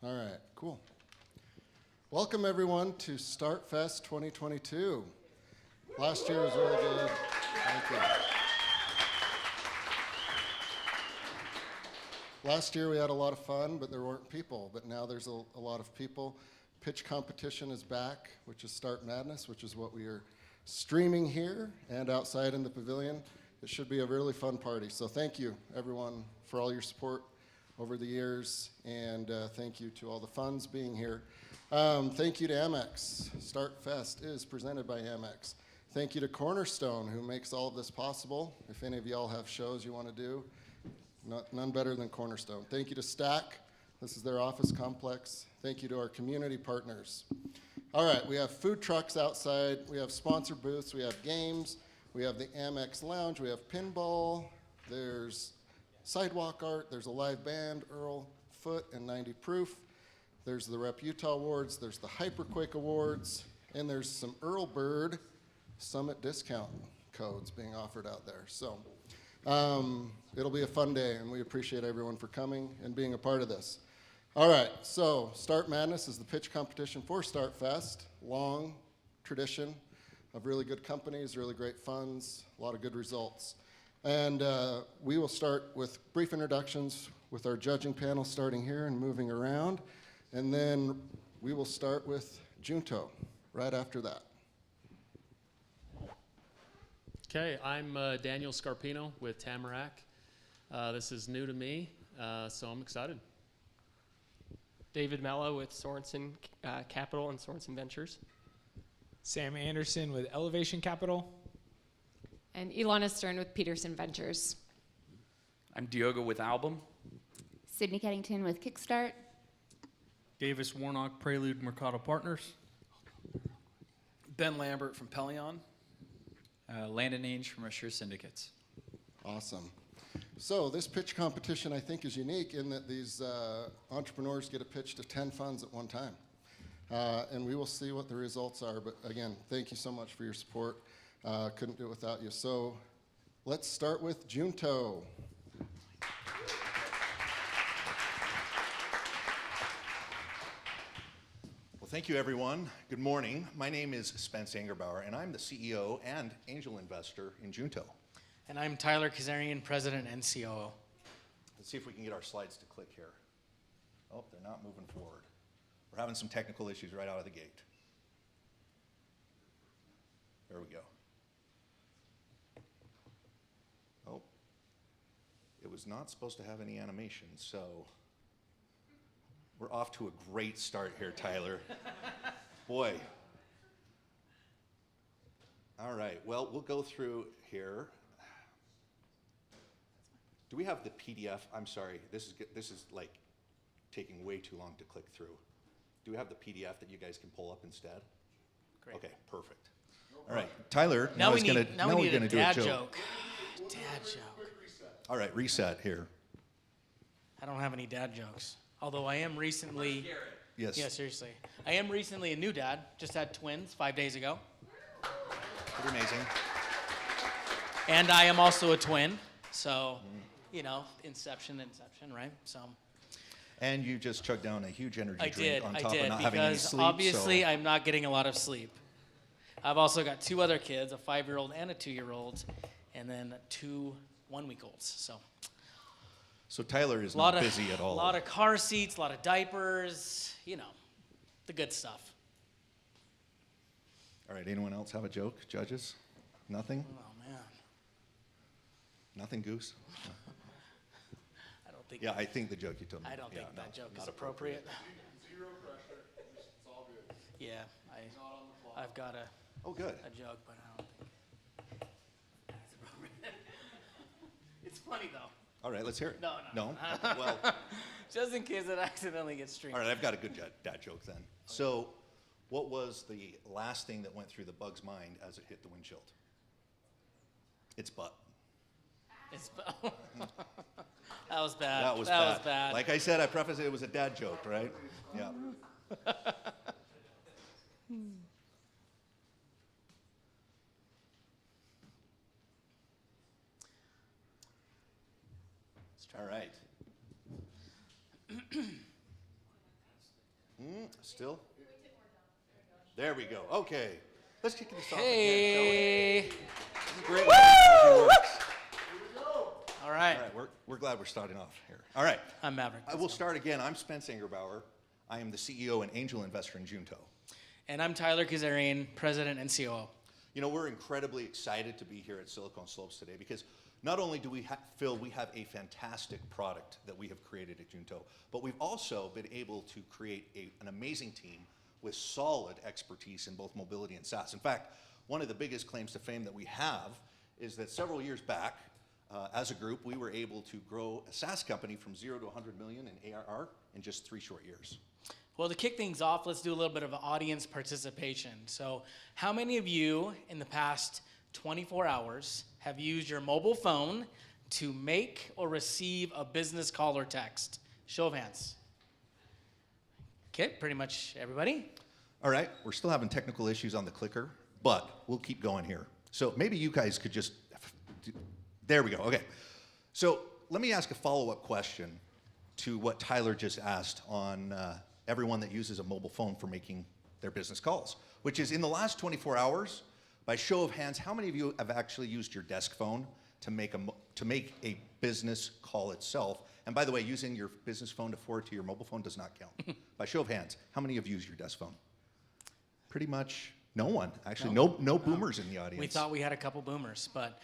All right, cool. Welcome everyone to StartFEST 2022. Last year was really good. Thank you. Last year we had a lot of fun, but there weren't people. But now there's a lot of people. Pitch competition is back, which is StartMadness, which is what we are streaming here and outside in the pavilion. It should be a really fun party. So thank you, everyone, for all your support over the years, and thank you to all the funds being here. Thank you to Amex. StartFest is presented by Amex. Thank you to Cornerstone, who makes all of this possible. If any of y'all have shows you want to do, none better than Cornerstone. Thank you to Stack. This is their office complex. Thank you to our community partners. All right, we have food trucks outside. We have sponsor booths. We have games. We have the Amex Lounge. We have pinball. There's sidewalk art. There's a live band, Earl Foot and 90 Proof. There's the Rep Utah Awards. There's the Hyperquake Awards. And there's some Earl Bird Summit discount codes being offered out there. So it'll be a fun day, and we appreciate everyone for coming and being a part of this. All right, so StartMadness is the pitch competition for StartFest. Long tradition of really good companies, really great funds, a lot of good results. And we will start with brief introductions with our judging panel starting here and moving around. And then we will start with Junto right after that. Okay, I'm Daniel Scarpino with Tamarack. This is new to me, so I'm excited. David Mello with Sorensen Capital and Sorensen Ventures. Sam Anderson with Elevation Capital. And Ilana Stern with Peterson Ventures. I'm Diogo with Album. Sydney Keddington with Kickstart. Davis Warnock, Prelude Mercado Partners. Ben Lambert from Pelion. Landon Ainge from Assure Syndicates. Awesome. So this pitch competition, I think, is unique in that these entrepreneurs get a pitch to 10 funds at one time. And we will see what the results are. But again, thank you so much for your support. Couldn't do it without you. So let's start with Junto. Well, thank you, everyone. Good morning. My name is Spence Angerbauer, and I'm the CEO and angel investor in Junto. And I'm Tyler Kazarian, President and COO. Let's see if we can get our slides to click here. Oh, they're not moving forward. We're having some technical issues right out of the gate. There we go. Oh, it was not supposed to have any animation, so we're off to a great start here, Tyler. Boy. All right, well, we'll go through here. Do we have the PDF? I'm sorry, this is like taking way too long to click through. Do we have the PDF that you guys can pull up instead? Great. Okay, perfect. All right, Tyler, now we're going to do a joke. Dad joke. All right, reset here. I don't have any dad jokes. Although I am recently, Yes. yeah, seriously. I am recently a new dad. Just had twins 5 days ago. Pretty amazing. And I am also a twin. So, you know, inception, right? So. And you just chugged down a huge energy I drink did, on top of not because having any sleep. obviously so. I'm not getting a lot of sleep. I've also got 2 other kids, a 5-year-old and a 2-year-old, and then 2 1-week-olds. So Tyler is not busy at all. A lot of car seats, a lot of diapers, you know, the good stuff. All right, anyone else have a joke? Judges? Nothing? Oh, man. Nothing, Goose? I don't think. Yeah, I think the joke you told me. I don't think that joke is appropriate. Zero pressure. It's all good. Yeah, I've got Oh, good. a joke, but I don't think it's appropriate. It's funny, though. All right, let's hear it. No. No? Well, just in case it accidentally gets streamed. all right, I've got a good dad joke then. So what was the last thing that went through the bug's mind as it hit the windshield? Its butt. That was bad. That was bad. Like I said, I prefaced it was a dad joke, right? Yeah. All right. Still? There we go. Okay. Let's kick this off Hey. again, shall we? This is great. Technology works. All right. All right, we're glad we're starting off here. All right. I'm Maverick. I will start again. I'm Spence Angerbauer. I am the CEO and angel investor in Junto. And I'm Tyler Kazarian, President and COO. You know, we're incredibly excited to be here at Silicon Slopes today because not only do we feel we have a fantastic product that we have created at Junto, but we've also been able to create an amazing team with solid expertise in both mobility and SaaS. In fact, one of the biggest claims to fame that we have is that several years back, as a group, we were able to grow a SaaS company from 0 to 100 million in ARR in just 3 short years. Well, to kick things off, let's do a little bit of audience participation. So how many of you in the past 24 hours have used your mobile phone to make or receive a business call or text? Show of hands. Okay, pretty much everybody. All right, we're still having technical issues on the clicker, but we'll keep going here. So maybe you guys could just, there we go, okay. So let me ask a follow-up question to what Tyler just asked on everyone that uses a mobile phone for making their business calls, which is in the last 24 hours, by show of hands, how many of you have actually used your desk phone to make a business call itself? And by the way, using your business phone to forward to your mobile phone does not count. By show of hands, how many have used your desk phone? Pretty much no one. Actually, no boomers in the audience. We thought we had a couple boomers, but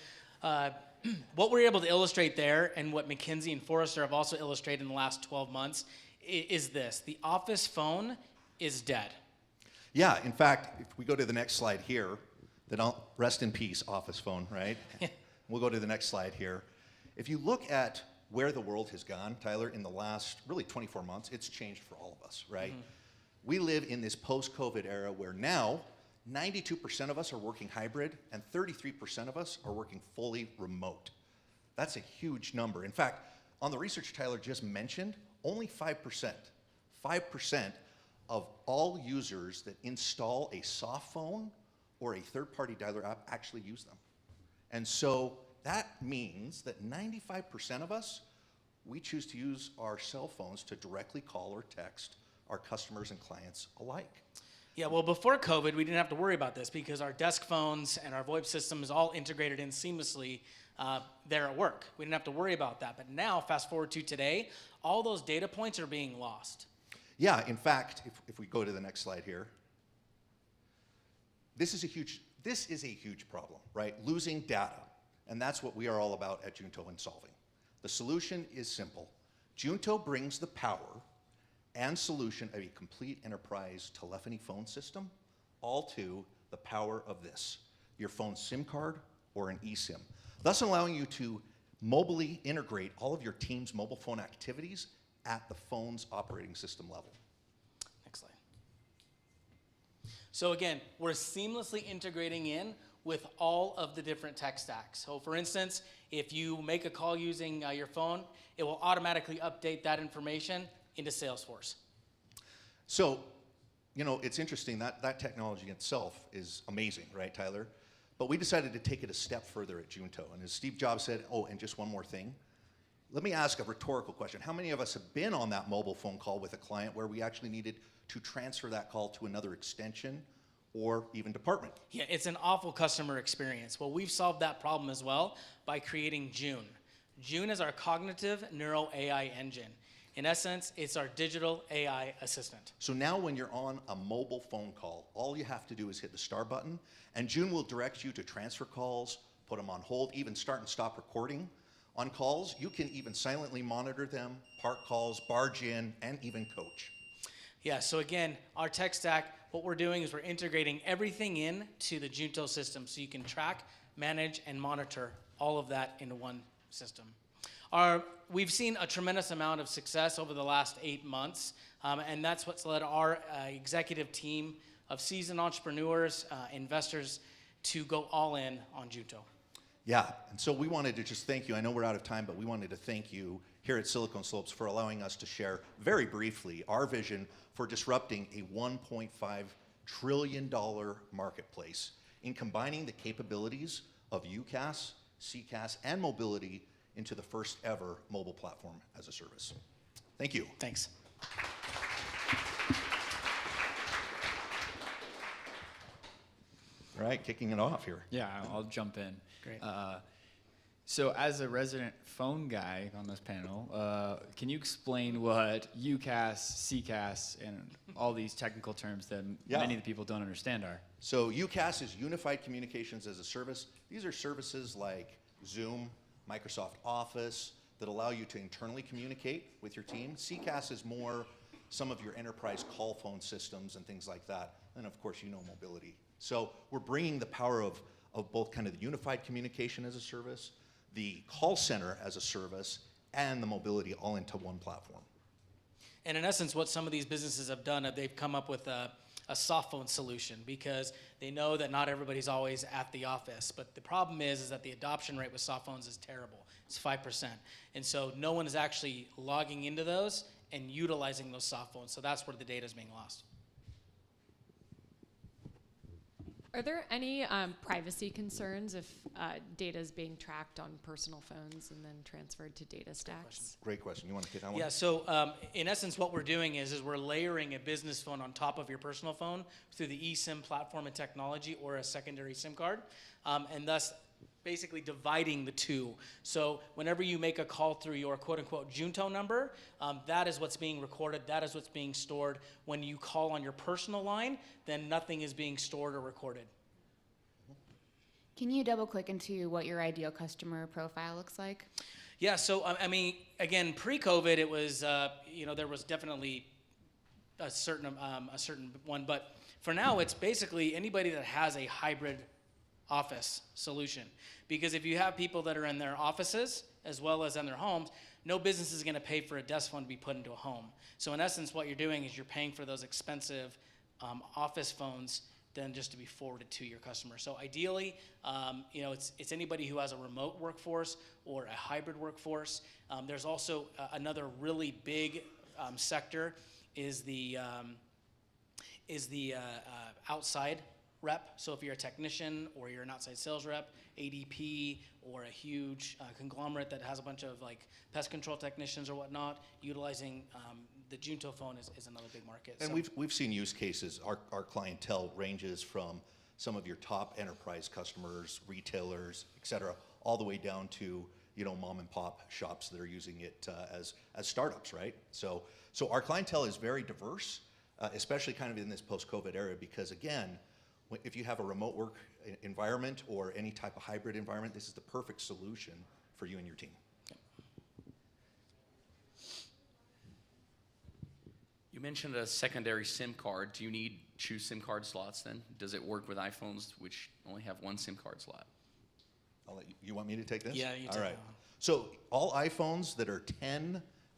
what we're able to illustrate there, and what McKinsey and Forrester have also illustrated in the last 12 months, is this: the office phone is dead. Yeah, in fact, if we go to the next slide here, then I'll rest in peace, office phone, right? We'll go to the next slide here. If you look at where the world has gone, Tyler, in the last really 24 months, it's changed for all of us, right? Mm-hmm. We live in this post-COVID era where now 92% of us are working hybrid and 33% of us are working fully remote. That's a huge number. In fact, on the research Tyler just mentioned, only 5% of all users that install a soft phone or a third-party dialer app actually use them. And so that means that 95% of us, we choose to use our cell phones to directly call or text our customers and clients alike. Yeah, well, before COVID, we didn't have to worry about this because our desk phones and our VoIP systems all integrated in seamlessly there at work. We didn't have to worry about that. But now, fast forward to today, all those data points are being lost. Yeah, in fact, if we go to the next slide here, this is a huge problem, right? Losing data. And that's what we are all about at Junto in solving. The solution is simple. Junto brings the power and solution of a complete enterprise telephony phone system all to the power of this, your phone's SIM card or an eSIM, thus allowing you to mobily integrate all of your team's mobile phone activities at the phone's operating system level. Next slide. So again, we're seamlessly integrating in with all of the different tech stacks. So for instance, if you make a call using your phone, it will automatically update that information into Salesforce. So, you know, it's interesting that technology itself is amazing, right, Tyler? But we decided to take it a step further at Junto. And as Steve Jobs said, oh, and just one more thing. Let me ask a rhetorical question. How many of us have been on that mobile phone call with a client where we actually needed to transfer that call to another extension or even department? Yeah, it's an awful customer experience. Well, we've solved that problem as well by creating June. June is our cognitive neural AI engine. In essence, it's our digital AI assistant. So now when you're on a mobile phone call, all you have to do is hit the star button, and June will direct you to transfer calls, put them on hold, even start and stop recording. On calls, you can even silently monitor them, park calls, barge in, and even coach. Yeah, so again, our tech stack, what we're doing is we're integrating everything in to the Junto system so you can track, manage, and monitor all of that into one system. We've seen a tremendous amount of success over the last 8 months, and that's what's led our executive team of seasoned entrepreneurs, investors, to go all in on Junto. Yeah, and so we wanted to just thank you. I know we're out of time, but we wanted to thank you here at Silicon Slopes for allowing us to share very briefly our vision for disrupting a $1.5 trillion marketplace in combining the capabilities of UCaaS, CCaaS, and mobility into the first ever mobile platform as a service. Thank you. Thanks. right, kicking it off here. Yeah, I'll jump in. Great. So as a resident phone guy on this panel, can you explain what UCaaS, CCaaS, and all these technical terms that many of the people don't understand are? So UCaaS is Unified Communications as a Service. These are services like Zoom, Microsoft Office that allow you to internally communicate with your team. CCaaS is more some of your enterprise call phone systems and things like that. And of course, mobility. So we're bringing the power of both kind of the unified communication as a service, the call center as a service, and the mobility all into one platform. And in essence, what some of these businesses have done, they've come up with a soft phone solution because they know that not everybody's always at the office. But the problem is that the adoption rate with soft phones is terrible. It's 5%. And so no one is actually logging into those and utilizing those soft phones. So that's where the data is being lost. Are there any privacy concerns if data is being tracked on personal phones and then transferred to data stacks? Great question. You want to get that one? Yeah, so in essence, what we're doing is we're layering a business phone on top of your personal phone through the eSIM platform and technology or a secondary SIM card, and thus basically dividing the two. So whenever you make a call through your quote-unquote Junto number, that is what's being recorded, that is what's being stored. When you call on your personal line, then nothing is being stored or recorded. Can you double click into what your ideal customer profile looks like? Yeah, so I mean, again, pre-COVID, it was, there was definitely a certain one, but for now, it's basically anybody that has a hybrid office solution. Because if you have people that are in their offices as well as in their homes, no business is going to pay for a desk phone to be put into a home. So in essence, what you're doing is you're paying for those expensive office phones than just to be forwarded to your customer. So ideally, it's anybody who has a remote workforce or a hybrid workforce. There's also another really big sector is the outside rep. So if you're a technician or you're an outside sales rep, ADP, or a huge conglomerate that has a bunch of like pest control technicians or whatnot, utilizing the Junto phone is another big market. And so we've seen use cases. Our clientele ranges from some of your top enterprise customers, retailers, et cetera, all the way down to mom and pop shops that are using it as startups, right? So our clientele is very diverse, especially kind of in this post-COVID era, because again, if you have a remote work environment or any type of hybrid environment, this is the perfect solution for you and your team. You mentioned a secondary SIM card. Do you need two SIM card slots then? Does it work with iPhones which only have one SIM card slot? You want me to take this? Yeah, you take All right. that one. So all iPhones that are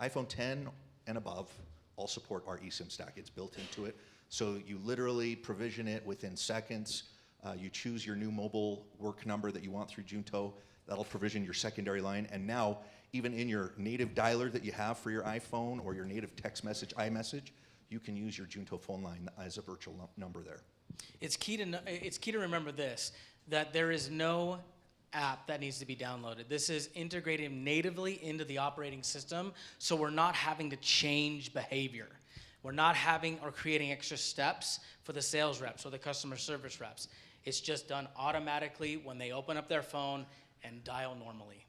iPhone 10 and above, all support our eSIM stack. It's built into it. So you literally provision it within seconds. You choose your new mobile work number that you want through Junto. That'll provision your secondary line. And now, even in your native dialer that you have for your iPhone or your native text message, iMessage, you can use your Junto phone line as a virtual number there. It's key to remember this, that there is no app that needs to be downloaded. This is integrated natively into the operating system, so we're not having to change behavior. We're not having or creating extra steps for the sales reps or the customer service reps. It's just done automatically when they open up their phone and dial normally.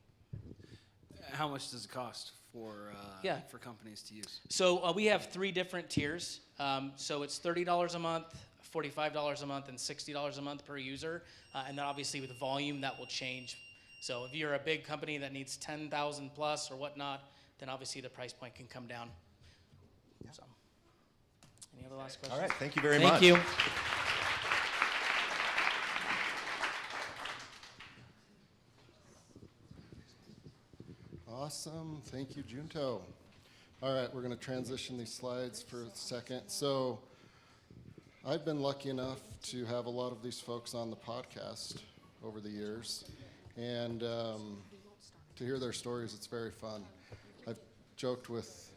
How much does it cost for companies to use? So we have 3 different tiers. So it's $30 a month, $45 a month, and $60 a month per user. And then obviously with volume, that will change. So if you're a big company that needs 10,000 plus or whatnot, then obviously the price point can come down. Yeah. So, any other last questions? All right, thank you very much. Thank you. Awesome. Thank you, Junto. All right, we're going to transition these slides for a second. So I've been lucky enough to have a lot of these folks on the podcast over the years. And to hear their stories, it's very fun. I've joked with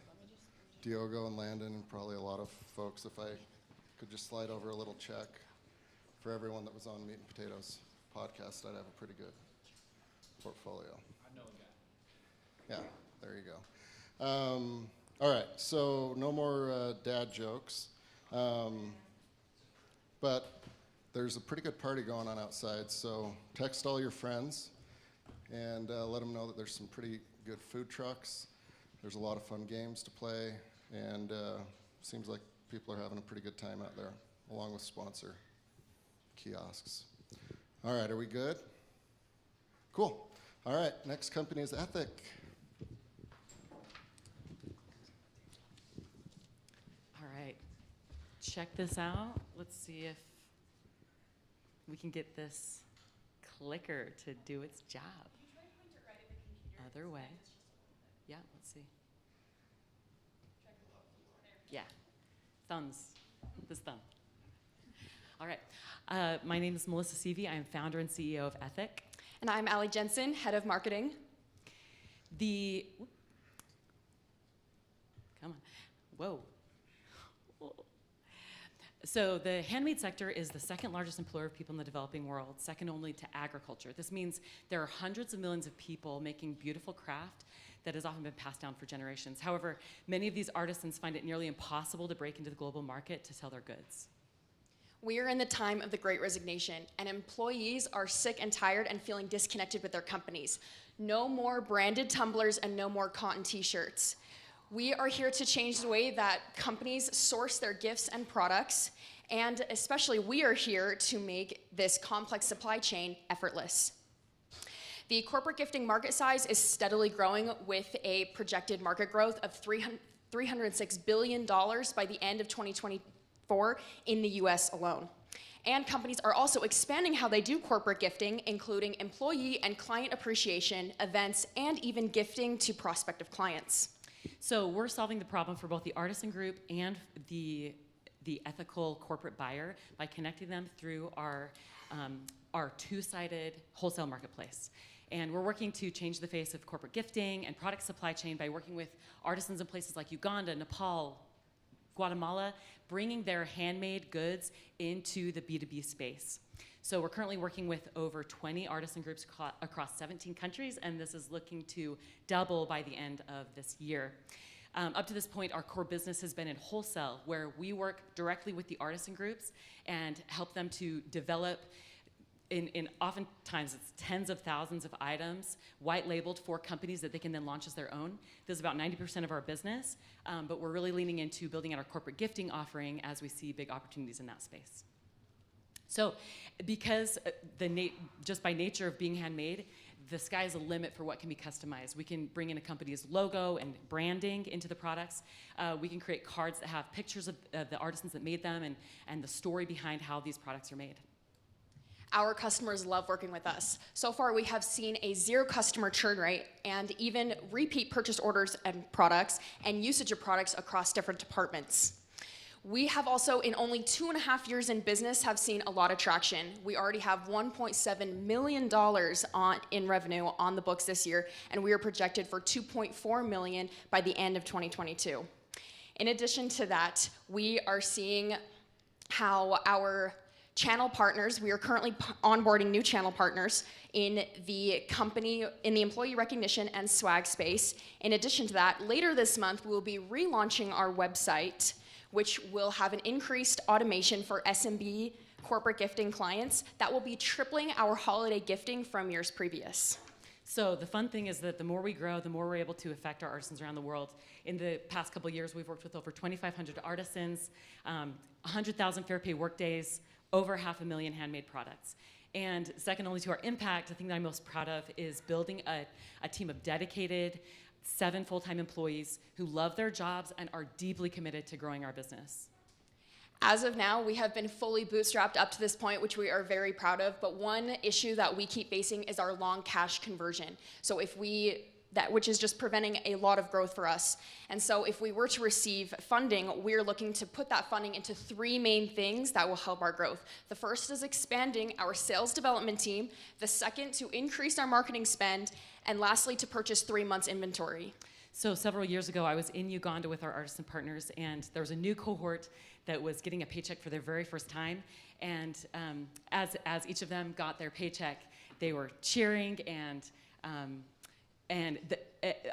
Diogo and Landon and probably a lot of folks if I could just slide over a little check for everyone that was on Meat and Potatoes podcast, I'd have a pretty good portfolio. Yeah, there you go. All right, so no more dad jokes. But there's a pretty good party going on outside, so text all your friends and let them know that there's some pretty good food trucks. There's a lot of fun games to play, and seems like people are having a pretty good time out there, along with sponsor kiosks. All right, are we good? Cool. All right, next company is Ethic. All right, check this out. Let's see if we can get this clicker to do its job. Other way. Yeah, let's see. Yeah, thumbs, this thumb. All right, my name is Melissa Seavey. I am founder and CEO of Ethic. And I'm Allie Jensen, head of marketing. Come on, whoa. So the handmade sector is the second largest employer of people in the developing world, second only to agriculture. This means there are hundreds of millions of people making beautiful craft that has often been passed down for generations. However, many of these artisans find it nearly impossible to break into the global market to sell their goods. We are in the time of the Great Resignation, and employees are sick and tired and feeling disconnected with their companies. No more branded tumblers and no more cotton t-shirts. We are here to change the way that companies source their gifts and products, and especially we are here to make this complex supply chain effortless. The corporate gifting market size is steadily growing with a projected market growth of $306 billion by the end of 2024 in the US alone. And companies are also expanding how they do corporate gifting, including employee and client appreciation, events, and even gifting to prospective clients. So we're solving the problem for both the artisan group and the ethical corporate buyer by connecting them through our two-sided wholesale marketplace. And we're working to change the face of corporate gifting and product supply chain by working with artisans in places like Uganda, Nepal, Guatemala, bringing their handmade goods into the B2B space. So we're currently working with over 20 artisan groups across 17 countries, and this is looking to double by the end of this year. Up to this point, our core business has been in wholesale, where we work directly with the artisan groups and help them to develop in oftentimes it's tens of thousands of items, white labeled for companies that they can then launch as their own. This is about 90% of our business, but we're really leaning into building out our corporate gifting offering as we see big opportunities in that space. So because just by nature of being handmade, the sky is a limit for what can be customized. We can bring in a company's logo and branding into the products. We can create cards that have pictures of the artisans that made them and the story behind how these products are made. Our customers love working with us. So far, we have seen a 0 customer churn rate and even repeat purchase orders and products and usage of products across different departments. We have also, in only 2.5 years in business, have seen a lot of traction. We already have $1.7 million in revenue on the books this year, and we are projected for $2.4 million by the end of 2022. In addition to that, we are seeing how our channel partners, we are currently onboarding new channel partners in the company, in the employee recognition and swag space. In addition to that, later this month, we'll be relaunching our website, which will have an increased automation for SMB corporate gifting clients that will be tripling our holiday gifting from years previous. So the fun thing is that the more we grow, the more we're able to affect our artisans around the world. In the past couple of years, we've worked with over 2,500 artisans, 100,000 fair pay workdays, over 500,000 handmade products. And second only to our impact, the thing that I'm most proud of is building a team of dedicated 7 full-time employees who love their jobs and are deeply committed to growing our business. As of now, we have been fully bootstrapped up to this point, which we are very proud of, but one issue that we keep facing is our long cash conversion. So which is just preventing a lot of growth for us. And so if we were to receive funding, we're looking to put that funding into 3 main things that will help our growth. The first is expanding our sales development team, the second to increase our marketing spend, and lastly to purchase 3 months inventory. So several years ago, I was in Uganda with our artisan partners, and there was a new cohort that was getting a paycheck for their very first time. And as each of them got their paycheck, they were cheering and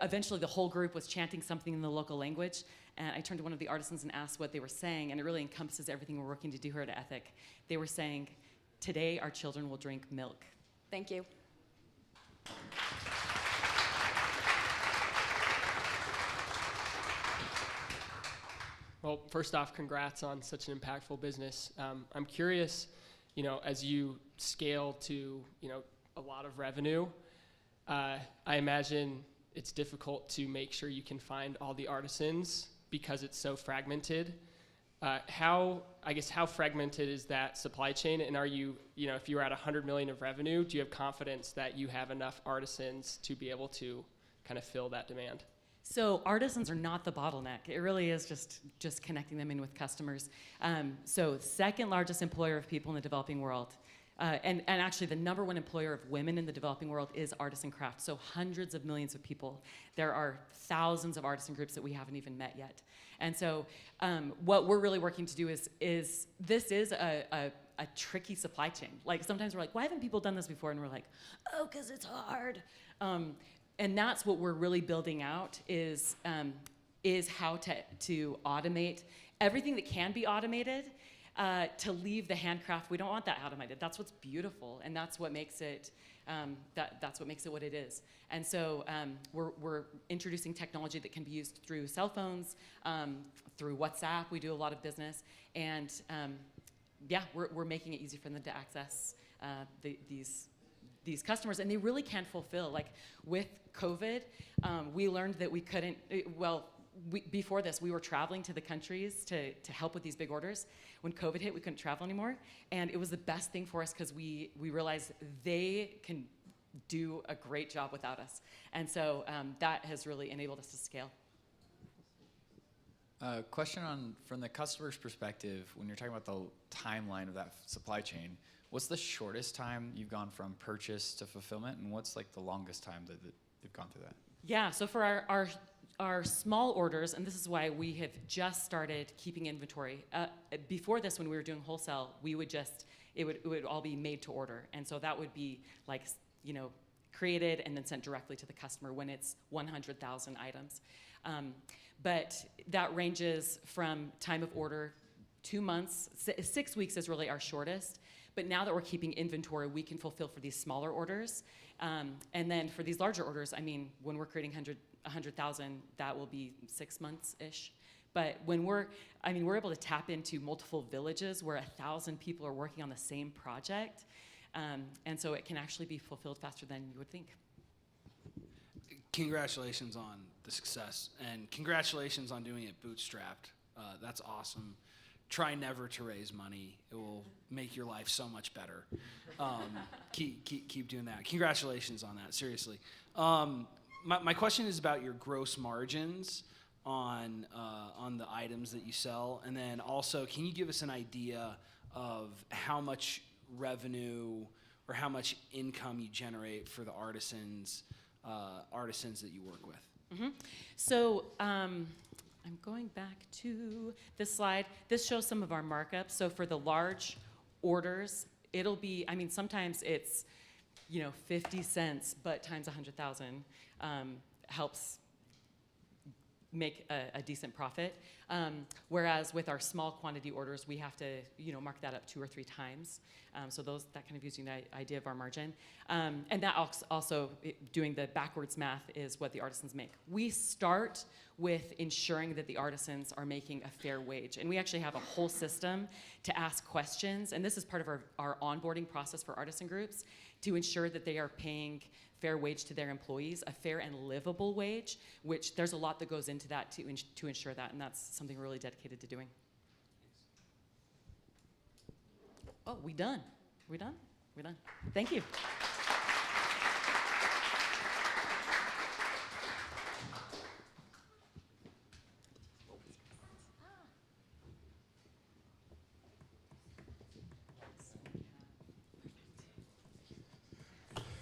eventually the whole group was chanting something in the local language. And I turned to one of the artisans and asked what they were saying, and it really encompasses everything we're working to do here at Ethic. They were saying, Today, our children will drink milk. Thank you. Well, first off, congrats on such an impactful business. I'm curious, as you scale to, a lot of revenue, I imagine it's difficult to make sure you can find all the artisans because it's so fragmented. How fragmented is that supply chain? And are you, if you're at 100 million of revenue, do you have confidence that you have enough artisans to be able to kind of fill that demand? So artisans are not the bottleneck. It really is just connecting them in with customers. So second largest employer of people in the developing world. And actually the number one employer of women in the developing world is artisan craft. So hundreds of millions of people. There are thousands of artisan groups that we haven't even met yet. And so what we're really working to do is this is a tricky supply chain. Like sometimes we're like, why haven't people done this before? And we're like, oh, because it's hard. And that's what we're really building out is how to automate everything that can be automated, to leave the handcraft. We don't want that automated. That's what's beautiful, and that's what makes it that's what makes it what it is. And so we're introducing technology that can be used through cell phones, through WhatsApp. We do a lot of business, and we're making it easy for them to access these customers, and they really can fulfill. Like with COVID, we learned that we couldn't, before this, we were traveling to the countries to help with these big orders. When COVID hit, we couldn't travel anymore, and it was the best thing for us because we realized they can do a great job without us. And so that has really enabled us to scale. Question from the customer's perspective, when you're talking about the timeline of that supply chain, what's the shortest time you've gone from purchase to fulfillment, and what's like the longest time that you've gone through that? Yeah, so for our small orders, and this is why we have just started keeping inventory. Before this, when we were doing wholesale, it would all be made to order, and so that would be like, created and then sent directly to the customer when it's 100,000 items. But that ranges from time of order 2 months, 6 weeks is really our shortest. But now that we're keeping inventory, we can fulfill for these smaller orders. And then for these larger orders, when we're creating 100,000, that will be 6 months-ish. But when we're able to tap into multiple villages where 1,000 people are working on the same project. And so it can actually be fulfilled faster than you would think. Congratulations on the success, and congratulations on doing it bootstrapped. That's awesome. Try never to raise money. It will make your life so much better. Keep doing that. Congratulations on that, seriously. My question is about your gross margins on the items that you sell, and then also, can you give us an idea of how much revenue or how much income you generate for the artisans that you work with? Mm-hmm. So I'm going back to this slide. This shows some of our markups. So for the large orders, it'll be, sometimes it's, 50 cents, but times 100,000 helps make a decent profit. Whereas with our small quantity orders, we have to, mark that up 2 or 3 times. So that kind of gives you an idea of our margin. And that also, doing the backwards math is what the artisans make. We start with ensuring that the artisans are making a fair wage. And we actually have a whole system to ask questions. And this is part of our onboarding process for artisan groups to ensure that they are paying fair wage to their employees, a fair and livable wage, which there's a lot that goes into that to ensure that, and that's something we're really dedicated to doing. Oh, we done? We done? We're done. Thank you.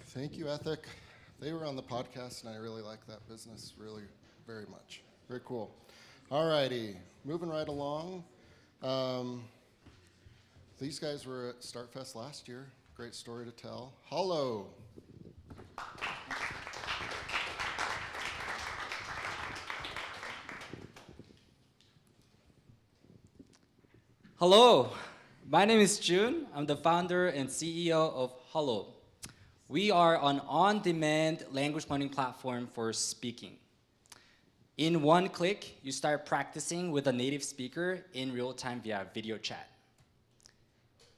Thank you, Ethic. They were on the podcast, and I really like that business really very much. Very cool. All righty, moving right along. These guys were at StartFEST last year. Great story to tell. Hollow. Hello, My name is Jun. I'm the founder and CEO of Hello. We are an on-demand language learning platform for speaking. In one click, you start practicing with a native speaker in real time via video chat.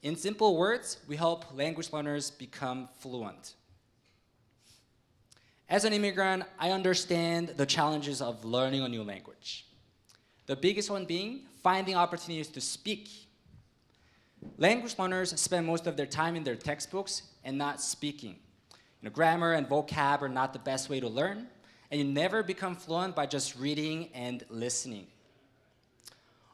In simple words, we help language learners become fluent. As an immigrant, I understand the challenges of learning a new language. The biggest one being finding opportunities to speak. Language learners spend most of their time in their textbooks and not speaking. Grammar and vocab are not the best way to learn, and you never become fluent by just reading and listening.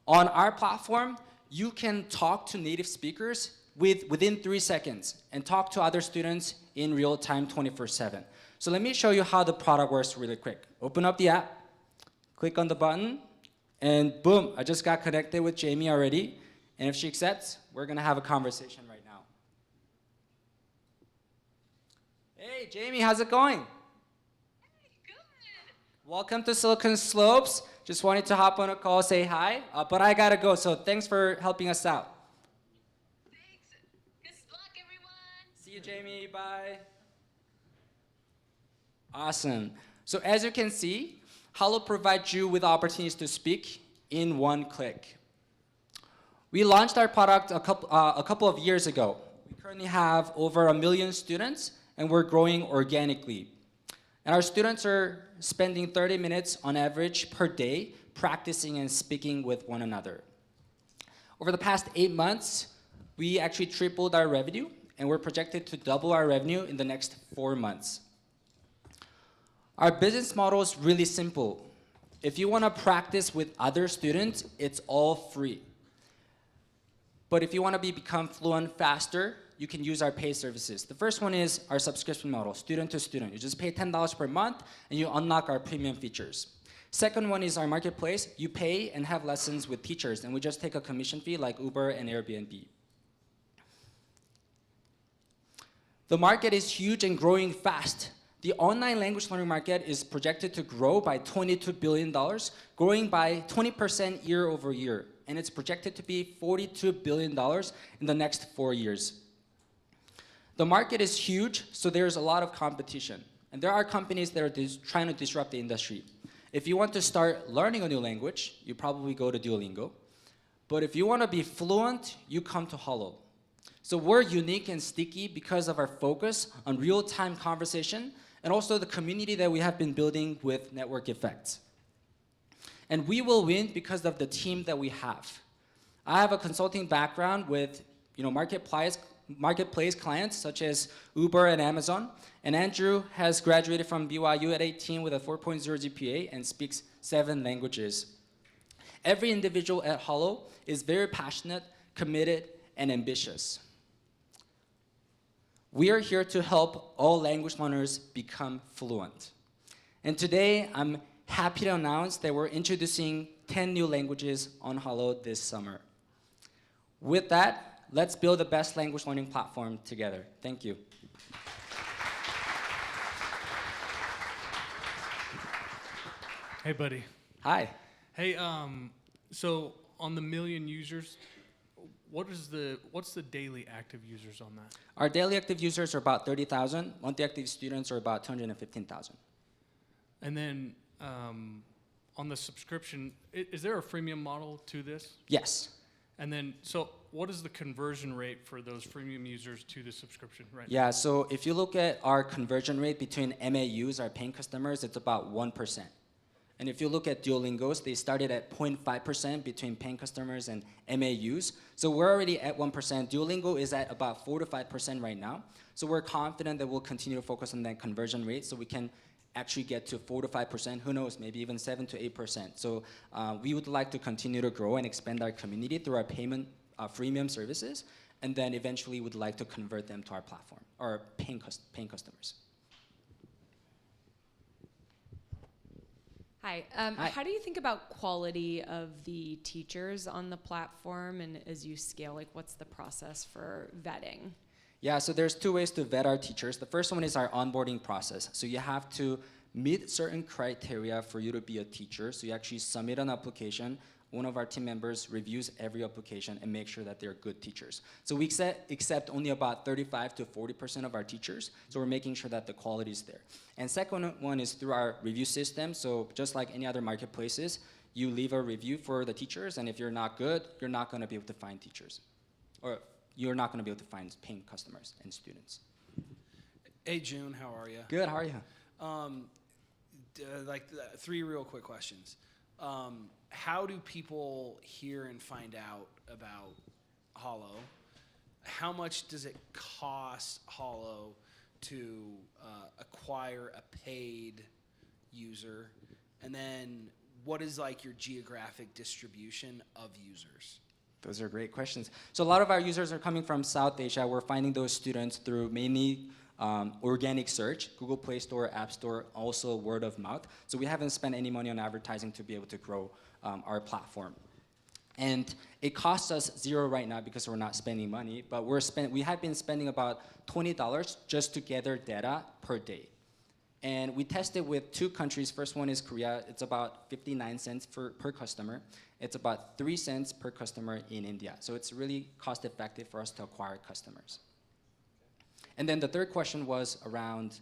On our platform, you can talk to native speakers within 3 seconds and talk to other students in real time 24/7. So let me show you how the product works really quick. Open up the app, click on the button, and boom, I just got connected with Jamie already. And if she accepts, we're gonna have a conversation right now. Hey, Jamie, how's it going? Hey, good. Welcome to Silicon Slopes. Just wanted to hop on a call, say hi, but I gotta go, so thanks for helping us out. Thanks. Good luck, everyone. See you, Jamie, bye. Awesome. So as you can see, Hello provides you with opportunities to speak in one click. We launched our product a couple of years ago. We currently have over 1 million students, and we're growing organically. And our students are spending 30 minutes on average per day practicing and speaking with one another. Over the past 8 months, we actually tripled our revenue, and we're projected to double our revenue in the next 4 months. Our business model is really simple. If you want to practice with other students, it's all free. But if you want to become fluent faster, you can use our paid services. The first one is our subscription model, student to student. You just pay $10 per month, and you unlock our premium features. Second one is our marketplace. You pay and have lessons with teachers, and we just take a commission fee like Uber and Airbnb. The market is huge and growing fast. The online language learning market is projected to grow by $22 billion, growing by 20% year over year. And it's projected to be $42 billion in the next 4 years. The market is huge, so there's a lot of competition. And there are companies that are trying to disrupt the industry. If you want to start learning a new language, you probably go to Duolingo. But if you want to be fluent, you come to Hello. So we're unique and sticky because of our focus on real-time conversation and also the community that we have been building with network effects. And we will win because of the team that we have. I have a consulting background with marketplace clients such as Uber and Amazon. And Andrew has graduated from BYU at 18 with a 4.0 GPA and speaks 7 languages. Every individual at Hello is very passionate, committed, and ambitious. We are here to help all language learners become fluent. And today, I'm happy to announce that we're introducing 10 new languages on Hello this summer. With that, let's build the best language learning platform together. Thank you. Hey, buddy. Hi. Hey, so on the million users, what's the daily active users on that? Our daily active users are about 30,000. Monthly active students are about 215,000. And then on the subscription, is there a freemium model to this? Yes. And then, so what is the conversion rate for those freemium users to the subscription right now? Yeah, so if you look at our conversion rate between MAUs, our paying customers, it's about 1%. And if you look at Duolingo's, they started at 0.5% between paying customers and MAUs. So we're already at 1%. Duolingo is at about 4 to 5% right now. So we're confident that we'll continue to focus on that conversion rate so we can actually get to 4 to 5%, who knows, maybe even 7 to 8%. So we would like to continue to grow and expand our community through our payment freemium services, and then eventually would like to convert them to our platform, or paying customers. Hi. Hi. How do you think about quality of the teachers on the platform, and as you scale, like what's the process for vetting? Yeah, so there's 2 ways to vet our teachers. The first one is our onboarding process. So you have to meet certain criteria for you to be a teacher. So you actually submit an application. one of our team members reviews every application and make sure that they're good teachers. So we accept only about 35 to 40% of our teachers, so we're making sure that the quality is there. And second one is through our review system. So just like any other marketplaces, you leave a review for the teachers, and if you're not good, you're not going to be able to find teachers, or you're not going to be able to find paying customers and students. Hey, June, how are you? Good, how are you? Three real quick questions. How do people hear and find out about Holo? How much does it cost Holo to acquire a paid user? And then what is like your geographic distribution of users? Those are great questions. So a lot of our users are coming from South Asia. We're finding those students through mainly organic search, Google Play Store, App Store, also word of mouth. So we haven't spent any money on advertising to be able to grow our platform. And it costs us $0 right now because we're not spending money, but we have been spending about $20 just to gather data per day. And we tested with 2 countries. First one is Korea. It's about 59 cents per customer. It's about 3 cents per customer in India. So it's really cost effective for us to acquire customers. And then the third question was around.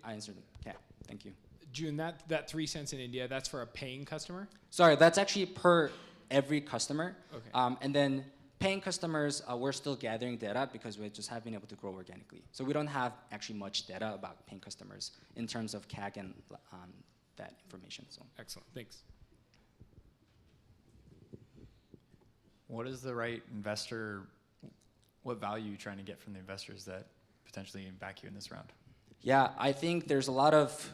I answered them. Okay, thank you. June, that 3 cents in India, that's for a paying customer? Sorry, that's actually per every customer. Okay. And then paying customers, we're still gathering data because we just have been able to grow organically. So we don't have actually much data about paying customers in terms of CAC and that information. So. Excellent, thanks. What is the right investor? What value are you trying to get from the investors that potentially back you in this round? Yeah, I think there's a lot of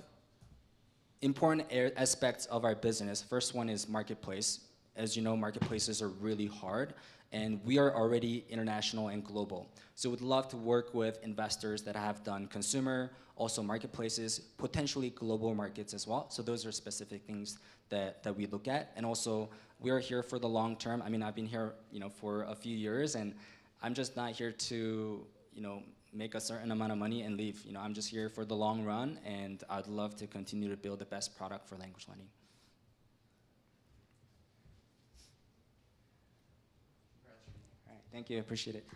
important aspects of our business. First one is marketplace. As you know, marketplaces are really hard, and we are already international and global. So we'd love to work with investors that have done consumer, also marketplaces, potentially global markets as well. So those are specific things that we look at. And also, we are here for the long term. I mean, I've been here, for a few years, and I'm just not here to, make a certain amount of money and leave. I'm just here for the long run, and I'd love to continue to build the best product for language learning. All right, thank you, appreciate it.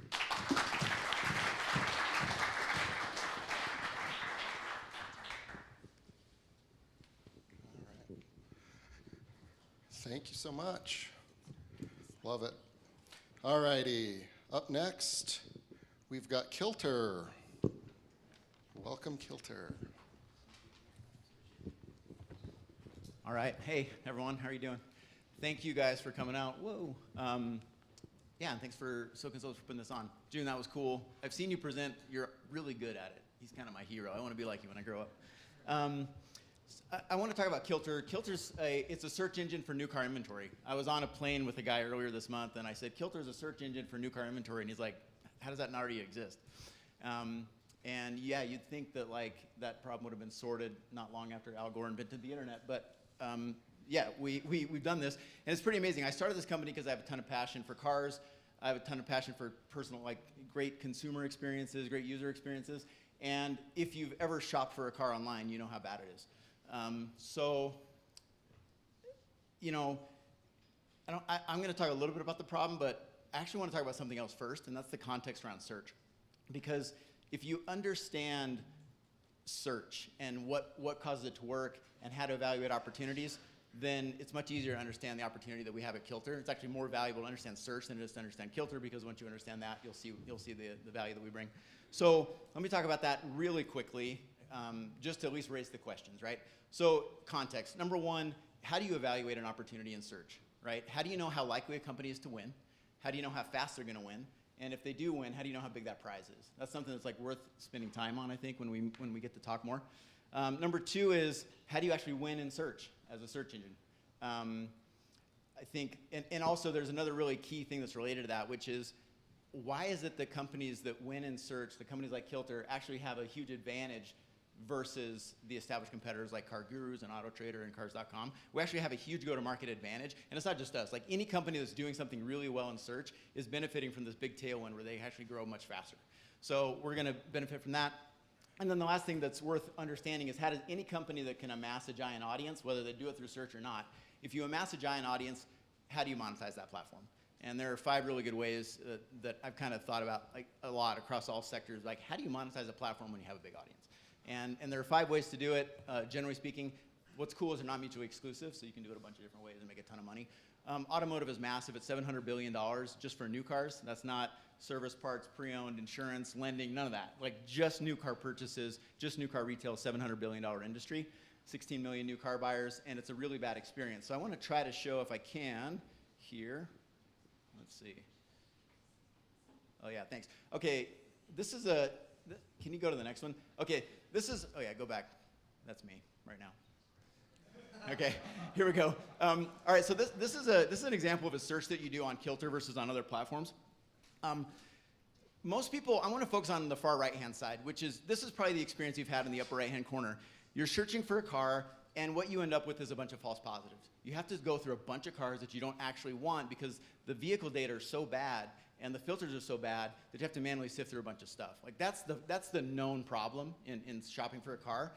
Thank you so much. Love it. All righty. Up next, we've got Kilter. Welcome, Kilter. All right. Hey, everyone. How are you doing? Thank you guys for coming out. Whoa. Yeah, and thanks for Silk & Souls for putting this on. June, that was cool. I've seen you present. You're really good at it. He's kind of my hero. I want to be like you when I grow up. I want to talk about Kilter. Kilter's it's a search engine for new car inventory. I was on a plane with a guy earlier this month, and I said, Kilter's a search engine for new car inventory, and he's like, how does that not already exist? And yeah, you'd think that that problem would have been sorted not long after Al Gore invented the internet, but yeah, we've done this, and it's pretty amazing. I started this company because I have a ton of passion for cars. I have a ton of passion for personal, great consumer experiences, great user experiences, and if you've ever shopped for a car online, you know how bad it is. So, I'm going to talk a little bit about the problem, but I actually want to talk about something else first, and that's the context around search. Because if you understand search and what causes it to work and how to evaluate opportunities, then it's much easier to understand the opportunity that we have at Kilter. It's actually more valuable to understand search than it is to understand Kilter, because once you understand that, you'll see the value that we bring. So let me talk about that really quickly, just to at least raise the questions, right? So context. Number one, how do you evaluate an opportunity in search, right? How do you know how likely a company is to win? How do you know how fast they're going to win? And if they do win, how do you know how big that prize is? That's something that's worth spending time on, I think, when we get to talk more. Number two is, how do you actually win in search as a search engine? I think, and also there's another really key thing that's related to that, which is, why is it that companies that win in search, the companies like Kilter, actually have a huge advantage versus the established competitors like CarGurus and AutoTrader and Cars.com? We actually have a huge go-to-market advantage, and it's not just us. Any company that's doing something really well in search is benefiting from this big tailwind where they actually grow much faster. So we're going to benefit from that. And then the last thing that's worth understanding is, how does any company that can amass a giant audience, whether they do it through search or not, If you amass a giant audience, how do you monetize that platform? And there are 5 really good ways that I've kind of thought about like a lot across all sectors. Like, how do you monetize a platform when you have a big audience? And there are 5 ways to do it. Generally speaking, what's cool is they're not mutually exclusive, so you can do it a bunch of different ways and make a ton of money. Automotive is massive. It's $700 billion just for new cars. That's not service parts, pre-owned, insurance, lending, none of that. Like just new car purchases, just new car retail, $700 billion industry, 16 million new car buyers, and it's a really bad experience. So I want to try to show, if I can, here. Let's see. Oh yeah, thanks. Okay, this is can you go to the next one? Okay, this is, oh yeah, go back. That's me right now. Okay, here we go. All right, so this is an example of a search that you do on Kilter versus on other platforms. Most people, I want to focus on the far right-hand side, which is, this is probably the experience you've had in the upper right-hand corner. You're searching for a car, and what you end up with is a bunch of false positives. You have to go through a bunch of cars that you don't actually want because the vehicle data are so bad and the filters are so bad that you have to manually sift through a bunch of stuff. Like that's the known problem in shopping for a car.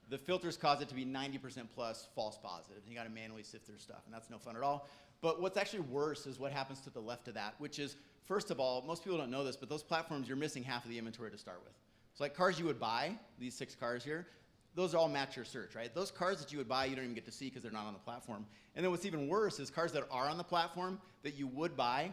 The filters cause it to be 90% plus false positives. You got to manually sift through stuff, and that's no fun at all. But what's actually worse is what happens to the left of that, which is, first of all, most people don't know this, but those platforms, you're missing half of the inventory to start with. So like cars you would buy, these 6 cars here, those all match your search, right? Those cars that you would buy, you don't even get to see because they're not on the platform. And then what's even worse is cars that are on the platform that you would buy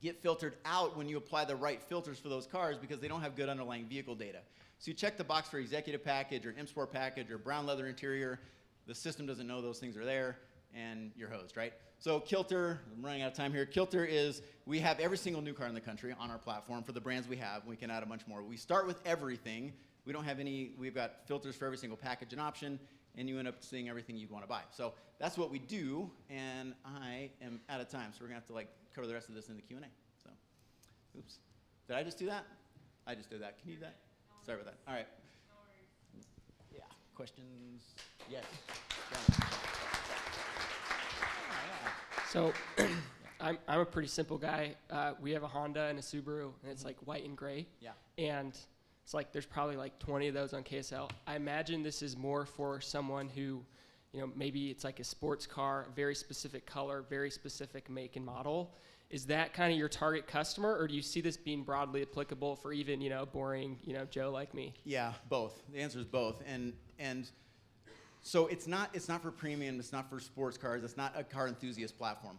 get filtered out when you apply the right filters for those cars because they don't have good underlying vehicle data. So you check the box for executive package or M Sport package or brown leather interior, the system doesn't know those things are there, and you're hosed, right? So Kilter, I'm running out of time here. Kilter is, we have every single new car in the country on our platform for the brands we have. We can add a bunch more. We start with everything. We don't have any, we've got filters for every single package and option, and you end up seeing everything you'd want to buy. So that's what we do, and I am out of time, so we're gonna have to like cover the rest of this in the Q&A. So, oops. Did I just do that? I just did that. Can you do that? Sorry about that. All right. Yeah, questions? Yes. So I'm a pretty simple guy. We have a Honda and a Subaru, and it's like white and gray. Yeah. And it's like there's probably like 20 of those on KSL. I imagine this is more for someone who, you know, maybe it's like a sports car, very specific color, very specific make and model. Is that kind of your target customer, or do you see this being broadly applicable for even, you know, boring, you know, Joe like me? Yeah, both. The answer is both. And so it's not for premium, it's not for sports cars, it's not a car enthusiast platform.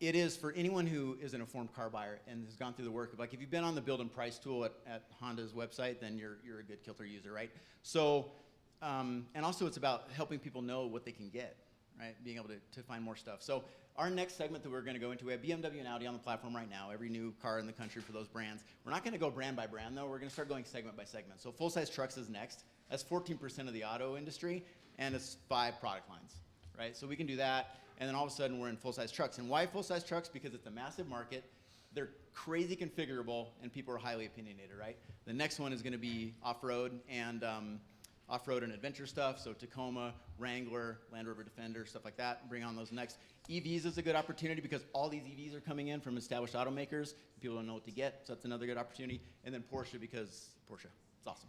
It is for anyone who is an informed car buyer and has gone through the work of, like, if you've been on the build and price tool at Honda's website, then you're a good Kilter user, right? So, and also it's about helping people know what they can get, right? Being able to find more stuff. So our next segment that we're going to go into, we have BMW and Audi on the platform right now, every new car in the country for those brands. We're not going to go brand by brand, though. We're going to start going segment by segment. So full-size trucks is next. That's 14% of the auto industry, and it's 5 product lines, right? So we can do that, and then all of a sudden we're in full-size trucks. And why full-size trucks? Because it's a massive market. They're crazy configurable, and people are highly opinionated, right? The next one is going to be off-road and adventure stuff, so Tacoma, Wrangler, Land Rover Defender, stuff like that. Bring on those next. EVs is a good opportunity because all these EVs are coming in from established automakers. People don't know what to get, so that's another good opportunity. And then Porsche, because Porsche, it's awesome.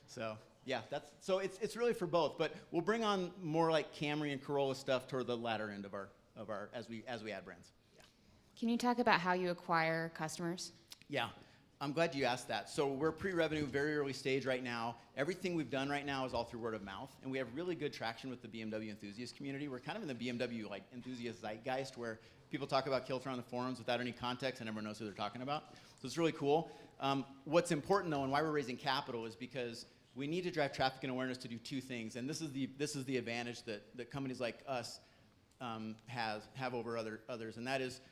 So yeah, it's really for both. But we'll bring on more like Camry and Corolla stuff toward the latter end of our as we add brands. Yeah. Can you talk about how you acquire customers? Yeah. I'm glad you asked that. So we're pre-revenue, very early stage right now. Everything we've done right now is all through word of mouth, and we have really good traction with the BMW enthusiast community. We're kind of in the BMW like enthusiast zeitgeist where people talk about Kilter on the forums without any context and everyone knows who they're talking about. So it's really cool. What's important though, and why we're raising capital, is because we need to drive traffic and awareness to do 2 things, and this is the advantage that companies like us have over others, and that is,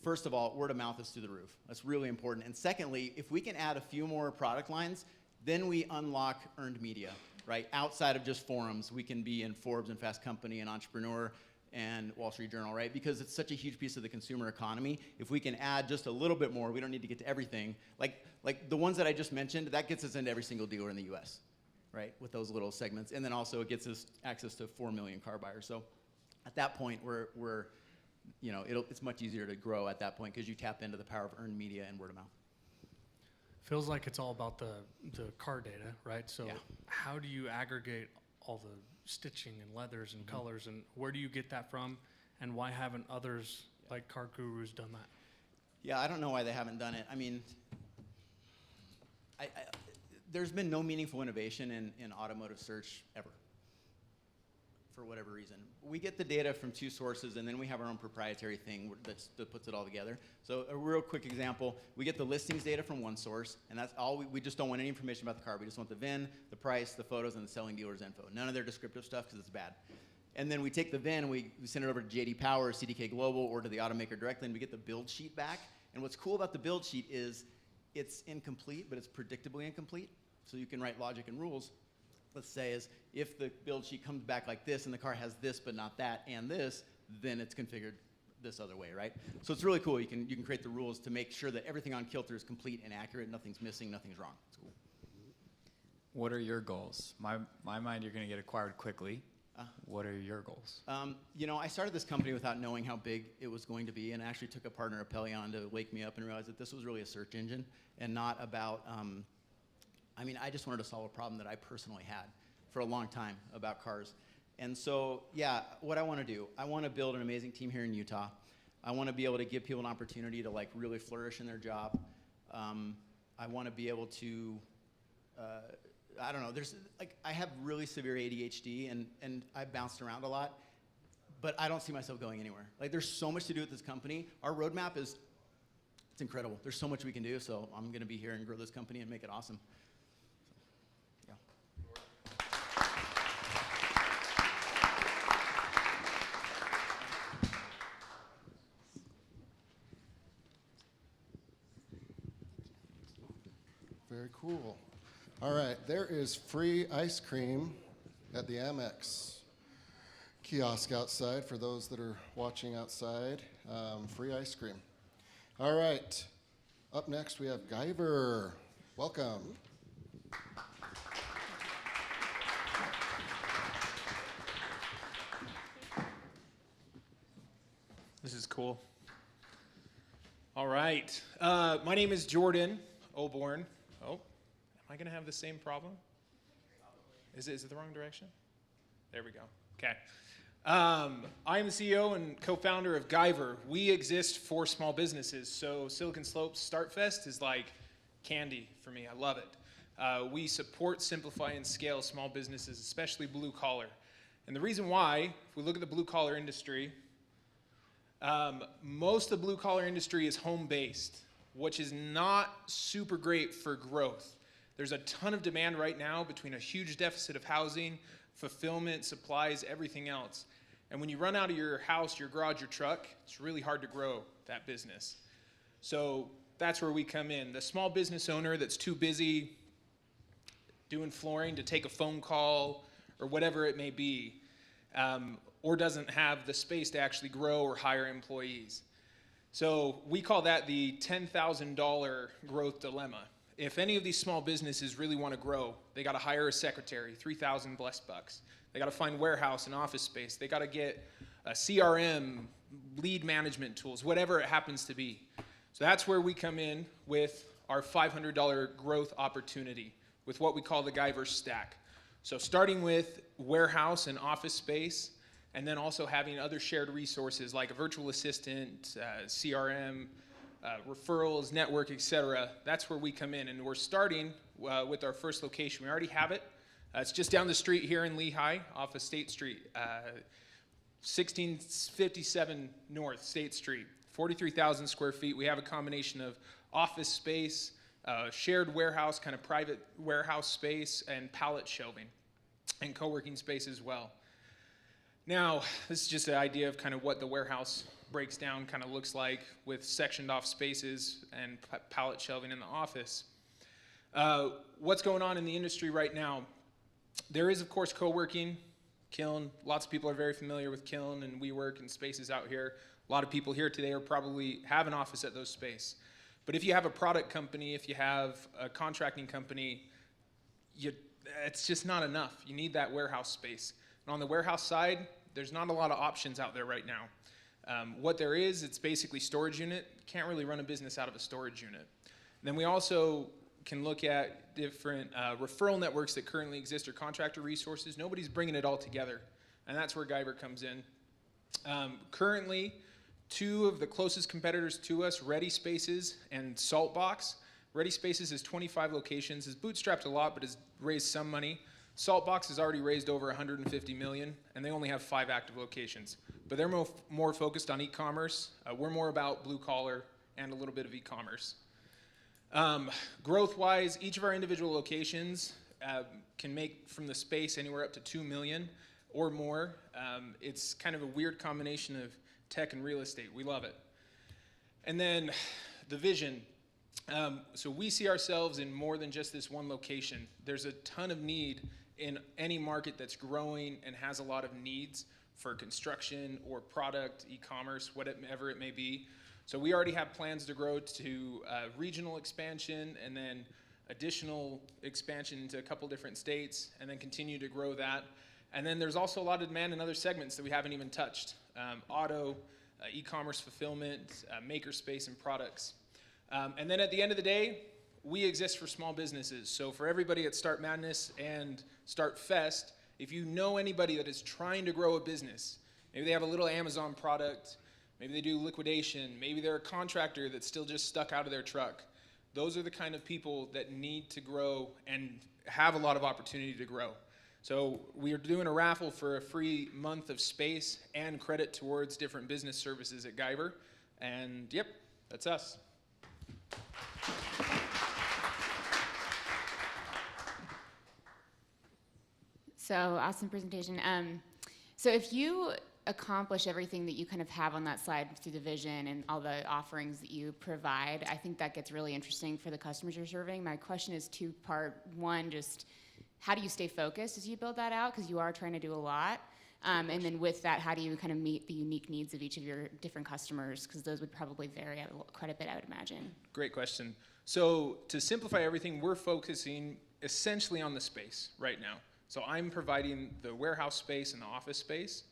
first of all, word of mouth is through the roof. That's really important. And secondly, if we can add a few more product lines, then we unlock earned media, right? Outside of just forums, we can be in Forbes and Fast Company and Entrepreneur and Wall Street Journal, right? Because it's such a huge piece of the consumer economy. If we can add just a little bit more, we don't need to get to everything. Like the ones that I just mentioned, that gets us into every single dealer in the US, right? With those little segments. And then also it gets us access to 4 million car buyers. So at that point, we're you know, it's much easier to grow at that point because you tap into the power of earned media and word of mouth. Feels like it's all about the car data, right? So Yeah. how do you aggregate all the stitching and leathers and colors, and where do you get that from? and why haven't others like Car Gurus done that? Yeah, I don't know why they haven't done it. I mean, there's been no meaningful innovation in automotive search ever, for whatever reason. We get the data from two sources, and then we have our own proprietary thing that puts it all together. So a real quick example, we get the listings data from one source, and that's all. We just don't want any information about the car. We just want the VIN, the price, the photos, and the selling dealer's info. None of their descriptive stuff, because it's bad. And then we take the VIN, we send it over to JD Power, CDK Global, or to the automaker directly, and we get the build sheet back. And what's cool about the build sheet is it's incomplete, but it's predictably incomplete. So you can write logic and rules. Let's say is if the build sheet comes back like this and the car has this but not that and this, then it's configured this other way, right? So it's really cool. You can create the rules to make sure that everything on Kilter is complete and accurate, nothing's missing, nothing's wrong. It's cool. What are your goals? My mind, you're going to get acquired quickly. What are your goals? You know, I started this company without knowing how big it was going to be, and I actually took a partner, Apellion, to wake me up and realize that this was really a search engine and not about, I mean, I just wanted to solve a problem that I personally had for a long time about cars. And so, yeah, what I want to do, I want to build an amazing team here in Utah. I want to be able to give people an opportunity to like really flourish in their job. I want to be able to, I don't know, there's like, I have really severe ADHD and I bounced around a lot, but I don't see myself going anywhere. Like there's so much to do at this company. Our roadmap is, it's incredible. There's so much we can do, so I'm going to be here and grow this company and make it awesome. So, yeah. Very cool. All right, there is free ice cream at the Amex kiosk outside for those that are watching outside. Free ice cream. All right, up next we have Gyver. Welcome. This is cool. All right. My name is Jordan Oborn. Oh, am I going to have the same problem? Is it the wrong direction? There we go. Okay. I am the CEO and co-founder of Gyver. We exist for small businesses. So Silicon Slopes StartFEST is like candy for me. I love it. We support, simplify, and scale small businesses, especially blue collar. And the reason why, if we look at the blue collar industry, most of the blue collar industry is home-based, which is not super great for growth. There's a ton of demand right now between a huge deficit of housing, fulfillment, supplies, everything else. And when you run out of your house, your garage, your truck, it's really hard to grow that business. So that's where we come in. The small business owner that's too busy doing flooring to take a phone call or whatever it may be, or doesn't have the space to actually grow or hire employees. So we call that the $10,000 growth dilemma. If any of these small businesses really want to grow, they got to hire a secretary, $3,000 blessed bucks. They got to find warehouse and office space. They got to get a CRM, lead management tools, whatever it happens to be. So that's where we come in with our $500 growth opportunity with what we call the Gyver stack. So starting with warehouse and office space, and then also having other shared resources like a virtual assistant, CRM, referrals, network, etc. That's where we come in, and we're starting with our first location. We already have it. It's just down the street here in Lehigh, off of State Street, 1657 North State Street, 43,000 square feet. We have a combination of office space, shared warehouse, kind of private warehouse space, and pallet shelving, and co-working space as well. Now, this is just an idea of kind of what the warehouse breaks down, kind of looks like with sectioned off spaces and pallet shelving in the office. What's going on in the industry right now? There is, of course, co-working, Kiln. Lots of people are very familiar with Kiln and WeWork and spaces out here. A lot of people here today are probably have an office at those spaces. But if you have a product company, if you have a contracting company, it's just not enough. You need that warehouse space. And on the warehouse side, there's not a lot of options out there right now. What there is, it's basically storage unit. Can't really run a business out of a storage unit. And then we also can look at different referral networks that currently exist or contractor resources. Nobody's bringing it all together. And that's where Gyver comes in. Currently, two of the closest competitors to us, Ready Spaces and Saltbox. Ready Spaces is 25 locations, is bootstrapped a lot, but has raised some money. Saltbox has already raised over 150 million, and they only have 5 active locations. But they're more focused on e-commerce. We're more about blue collar and a little bit of e-commerce. Growth-wise, each of our individual locations can make from the space anywhere up to 2 million or more. It's kind of a weird combination of tech and real estate. We love it. And then the vision. So we see ourselves in more than just this one location. There's a ton of need in any market that's growing and has a lot of needs for construction or product, e-commerce, whatever it may be. So we already have plans to grow to regional expansion and then additional expansion into a couple different states and then continue to grow that. And then there's also a lot of demand in other segments that we haven't even touched. Auto, e-commerce fulfillment, makerspace and products. And then at the end of the day, we exist for small businesses. So for everybody at StartMadness and StartFEST, if you know anybody that is trying to grow a business, maybe they have a little Amazon product, maybe they do liquidation, maybe they're a contractor that's still just stuck out of their truck. Those are the kind of people that need to grow and have a lot of opportunity to grow. So we are doing a raffle for a free month of space and credit towards different business services at Gyver. And yep, that's us. So awesome presentation. So if you accomplish everything that you kind of have on that slide through the vision and all the offerings that you provide, I think that gets really interesting for the customers you're serving. My question is two-part. One, just how do you stay focused as you build that out? Because you are trying to do a lot. And then with that, how do you kind of meet the unique needs of each of your different customers? Because those would probably vary quite a bit, I would imagine. Great question. So to simplify everything, we're focusing essentially on the space right now. So I'm providing the warehouse space and the office space.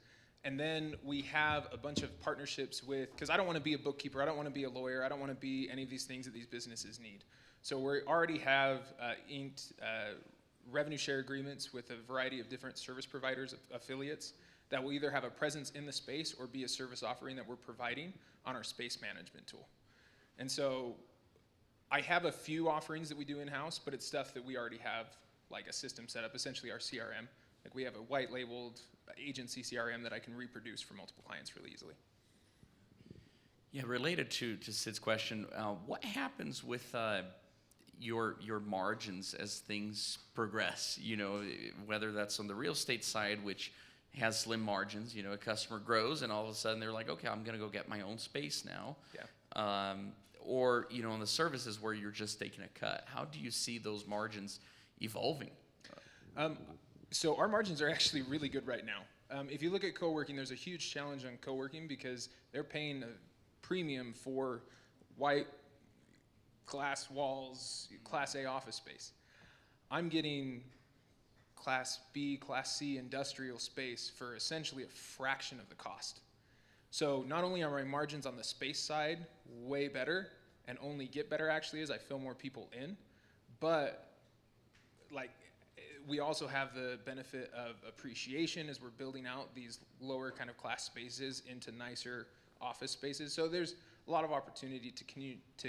And then we have a bunch of partnerships with, because I don't want to be a bookkeeper, I don't want to be a lawyer, I don't want to be any of these things that these businesses need. So we already have inked revenue share agreements with a variety of different service providers, affiliates, that will either have a presence in the space or be a service offering that we're providing on our space management tool. And so I have a few offerings that we do in-house, but it's stuff that we already have, like a system set up, essentially our CRM. Like we have a white labeled agency CRM that I can reproduce for multiple clients really easily. Yeah, related to Sid's question, what happens with your margins as things progress? You know, whether that's on the real estate side, which has slim margins. You know, a customer grows and all of a sudden they're like, okay, I'm going to go get my own space now. Yeah. Or, you know, on the services where you're just taking a cut. How do you see those margins evolving? So our margins are actually really good right now. If you look at co-working, there's a huge challenge on co-working because they're paying a premium for white glass walls, Class A office space. I'm getting Class B, Class C industrial space for essentially a fraction of the cost. So not only are my margins on the space side way better, and only get better actually as I fill more people in, but like we also have the benefit of appreciation as we're building out these lower kind of class spaces into nicer office spaces. So there's a lot of opportunity to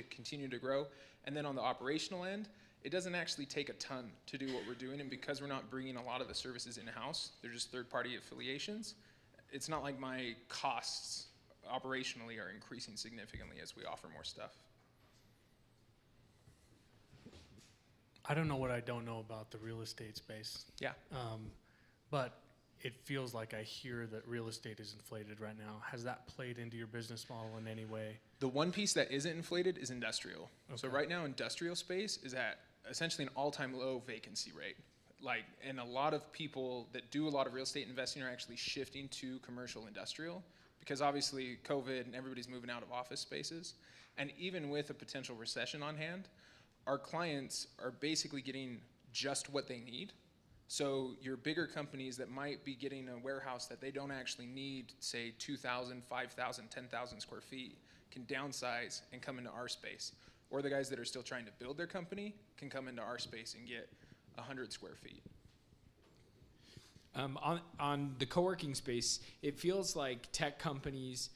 continue to grow. And then on the operational end, it doesn't actually take a ton to do what we're doing. And because we're not bringing a lot of the services in-house, they're just third-party affiliations. It's not like my costs operationally are increasing significantly as we offer more stuff. I don't know what I don't know about the real estate space. Yeah. But it feels like I hear that real estate is inflated right now. Has that played into your business model in any way? The one piece that isn't inflated is industrial. Okay. So right now, industrial space is at essentially an all-time low vacancy rate. Like, and a lot of people that do a lot of real estate investing are actually shifting to commercial industrial because obviously COVID and everybody's moving out of office spaces. And even with a potential recession on hand, our clients are basically getting just what they need. So your bigger companies that might be getting a warehouse that they don't actually need, say 2,000, 5,000, 10,000 square feet, can downsize and come into our space. Or the guys that are still trying to build their company can come into our space and get 100 square feet. On the co-working space, it feels like tech companies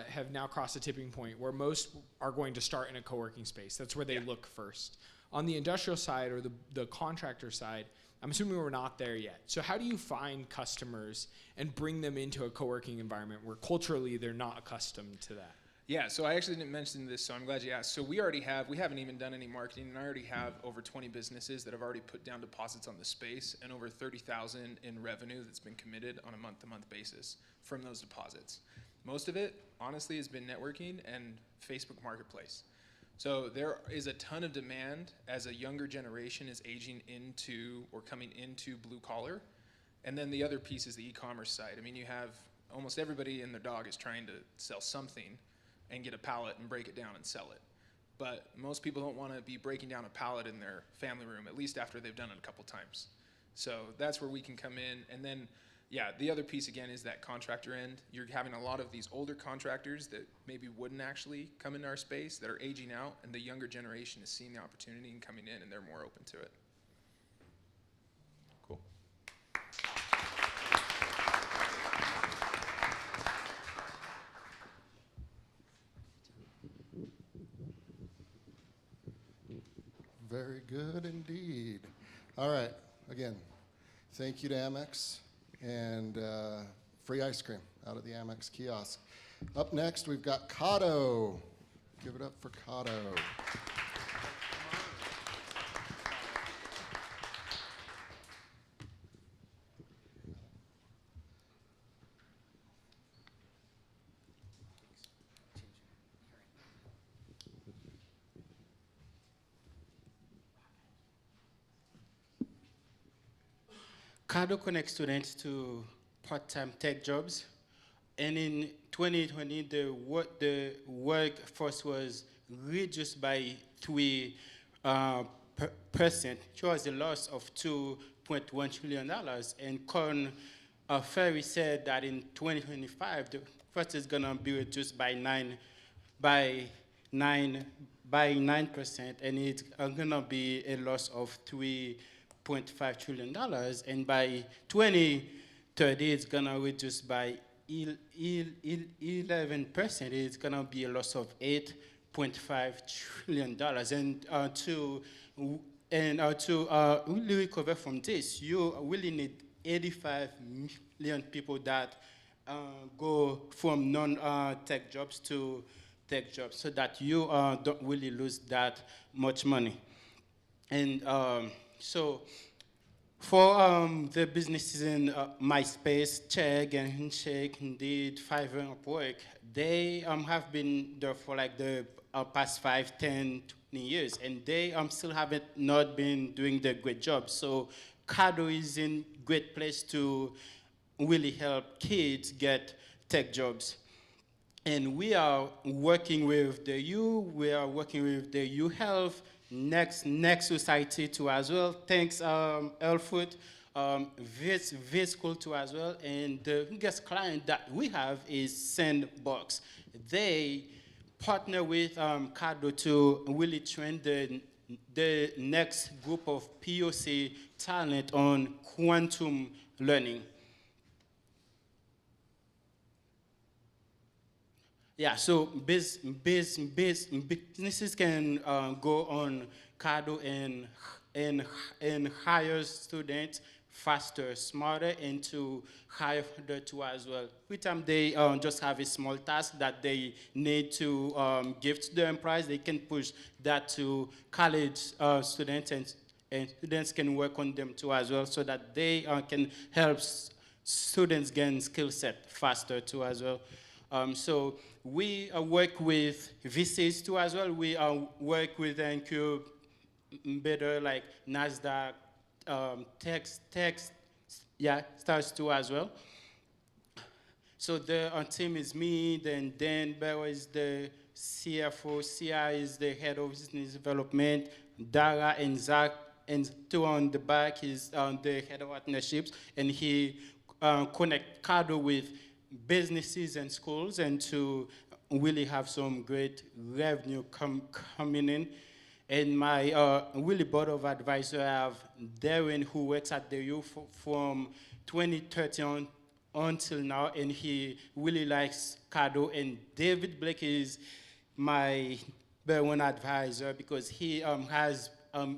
have now crossed a tipping point where most are going to start in a co-working space. That's where they look first. On the industrial side or the contractor side, I'm assuming we're not there yet. So how do you find customers and bring them into a co-working environment where culturally they're not accustomed to that? Yeah, so I actually didn't mention this, so I'm glad you asked. So we haven't even done any marketing, and I already have over 20 businesses that have already put down deposits on the space and over 30,000 in revenue that's been committed on a month-to-month basis from those deposits. Most of it, honestly, has been networking and Facebook Marketplace. So there is a ton of demand as a younger generation is aging into or coming into blue collar. And then the other piece is the e-commerce side. I mean, you have almost everybody and their dog is trying to sell something and get a pallet and break it down and sell it. But most people don't want to be breaking down a pallet in their family room, at least after they've done it a couple times. So that's where we can come in. And then, yeah, the other piece again is that contractor end. You're having a lot of these older contractors that maybe wouldn't actually come into our space that are aging out, and the younger generation is seeing the opportunity and coming in, and they're more open to it. Cool. Very good indeed. All right, again, thank you to Amex and free ice cream out of the Amex kiosk. Up next, we've got Kado. Give it up for Kado. Kado connects students to part-time tech jobs, and in 2020, the workforce was reduced by 3%, which was a loss of $2.1 trillion. And Corn Ferry said that in 2025, the workforce is going to be reduced by 9%, and it's going to be a loss of $3.5 trillion, and by 2030 it's gonna reduce by 11%. It's gonna be a loss of $8.5 trillion. And to really recover from this, you really need 85 million people that go from non-tech jobs to tech jobs, so that you don't really lose that much money. And so for the businesses in MySpace, Chegg and Handshake, Indeed, Fiverr, and Upwork, they have been there for like the past 5, 10, 20 years, and they still haven't not been doing the great job. So Kado is in great place to really help kids get tech jobs. And we are working with the U, we are working with the U Health, Next Society too as well. Thanks, Elfoot, this school too as well. And the biggest client that we have is Sandbox. They partner with Kado to really train the next group of POC talent on quantum learning. Yeah, so businesses can go on Kado and hire students faster, smarter, and to hire further too as well. With time, they just have a small task that they need to give to the employees. They can push that to college students, and students can work on them too as well, so that they can help students gain skill set faster too as well. So we work with VCs too as well. We work with incubator like NASDAQ, Stars too as well. So the team is me, then Dan Barrow is the CFO, Cia is the head of business development, Dara and Zach, and two on the back is the head of partnerships, and he connect Kado with businesses and schools, and to really have some great revenue coming in. And my really board of advisor have Darren, who works at the U from 2013 until now, and he really likes Kado. And David Blake is my B1 advisor because he has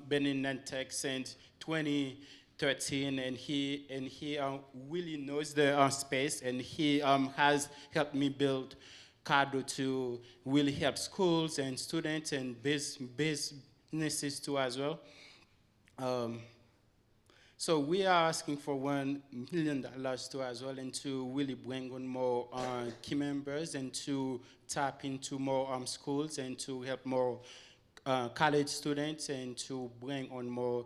been in Nantech since 2013, and he really knows the space, and he has helped me build Kado to really help schools and students and businesses too as well. So we are asking for $1 million too as well, and to really bring on more key members and to tap into more schools and to help more college students and to bring on more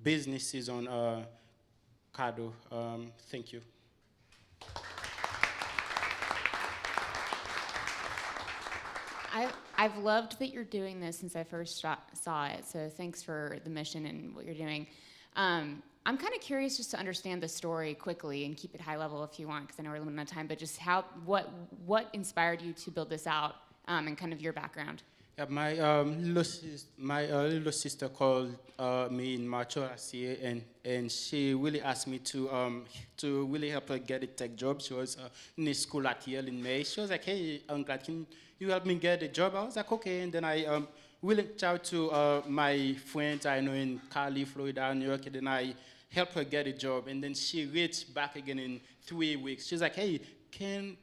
businesses on Kado. Thank you. I've loved that you're doing this since I first saw it, so thanks for the mission and what you're doing. I'm kind of curious just to understand the story quickly and keep it high level if you want, because I know we're limited on time, but just what inspired you to build this out and kind of your background? Yeah, my little sister called me in March last year, and she really asked me to really help her get a tech job. She was in school at Yale in May. She was like, "Hey, Uncle, can you help me get a job?" I was like, "Okay." And then I really reached out to my friends I know in Cali, Florida, New York, and then I helped her get a job. And then she reached back again in 3 weeks. She's like, "Hey, can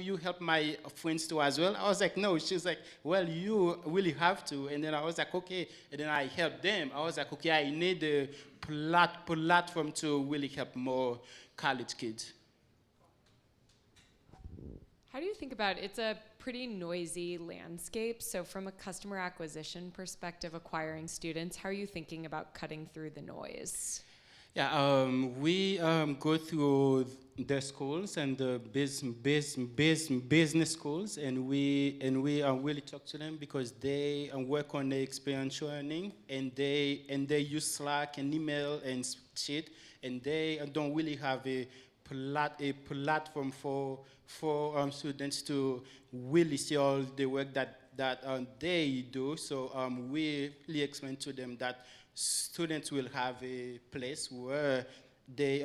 you help my friends too as well?" I was like, "No." She's like, "Well, you really have to." And then I was like, "Okay." And then I helped them. I was like, "Okay, I need a platform to really help more college kids." How do you think about it's a pretty noisy landscape? So from a customer acquisition perspective, acquiring students, how are you thinking about cutting through the noise? Yeah, we go through the schools and the business schools, and we really talk to them because they work on the experiential learning, and they use Slack and email and shit, and they don't really have a platform for students to really see all the work that they do. So we really explain to them that students will have a place where they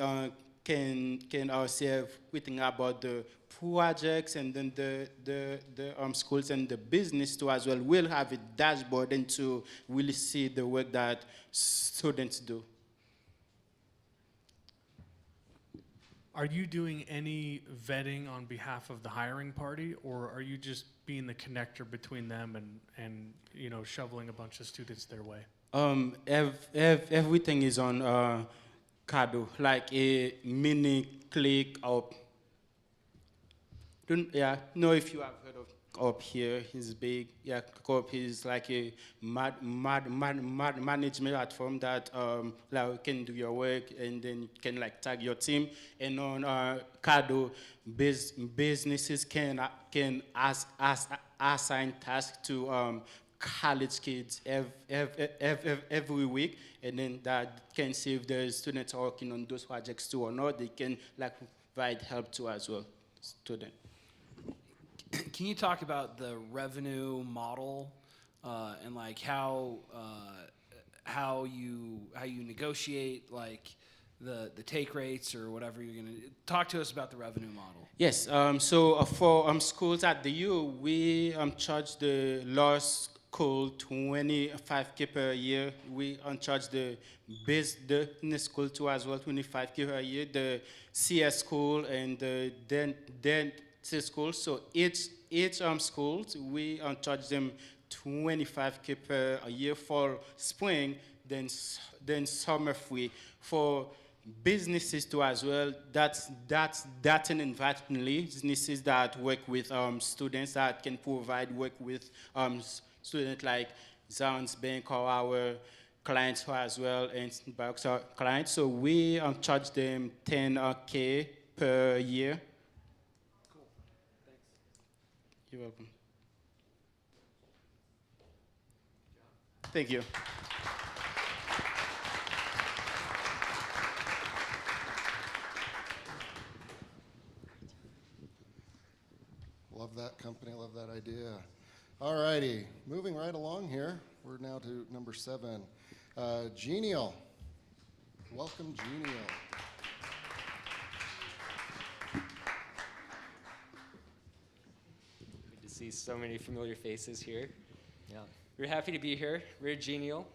can see everything about the projects, and then the schools and the business too as well will have a dashboard and to really see the work that students do. Are you doing any vetting on behalf of the hiring party, or are you just being the connector between them and shoveling a bunch of students their way? Everything is on Kado, like a mini click up. Know if you have heard of Up here. He's big. Yeah, Up is like a management platform that like can do your work, and then you can like tag your team. And on Kado, businesses can assign tasks to college kids every week, and then that can see if the students are working on those projects too or not. They can like provide help too as well to them. Can you talk about the revenue model and like how you negotiate like the take rates or whatever you're gonna talk to us about the revenue model? Yes. So for schools at the U, we charge the law school $25K per year. We charge the business school too as well, $25K per year. The CS school and the dentist school. So each schools we charge them $25K per year for spring, then summer free. For businesses too as well, that's an invite-only businesses that work with students that can provide work with students like Zion's Bank or our clients as well, and Box clients. So we charge them $10K per year. Cool. Thanks. You're welcome. Thank you. Love that company, love that idea. All righty, moving right along here. We're now to number 7. Genial. Welcome, Genial. Good to see so many familiar faces here. Yeah. We're happy to be here. We're Genial.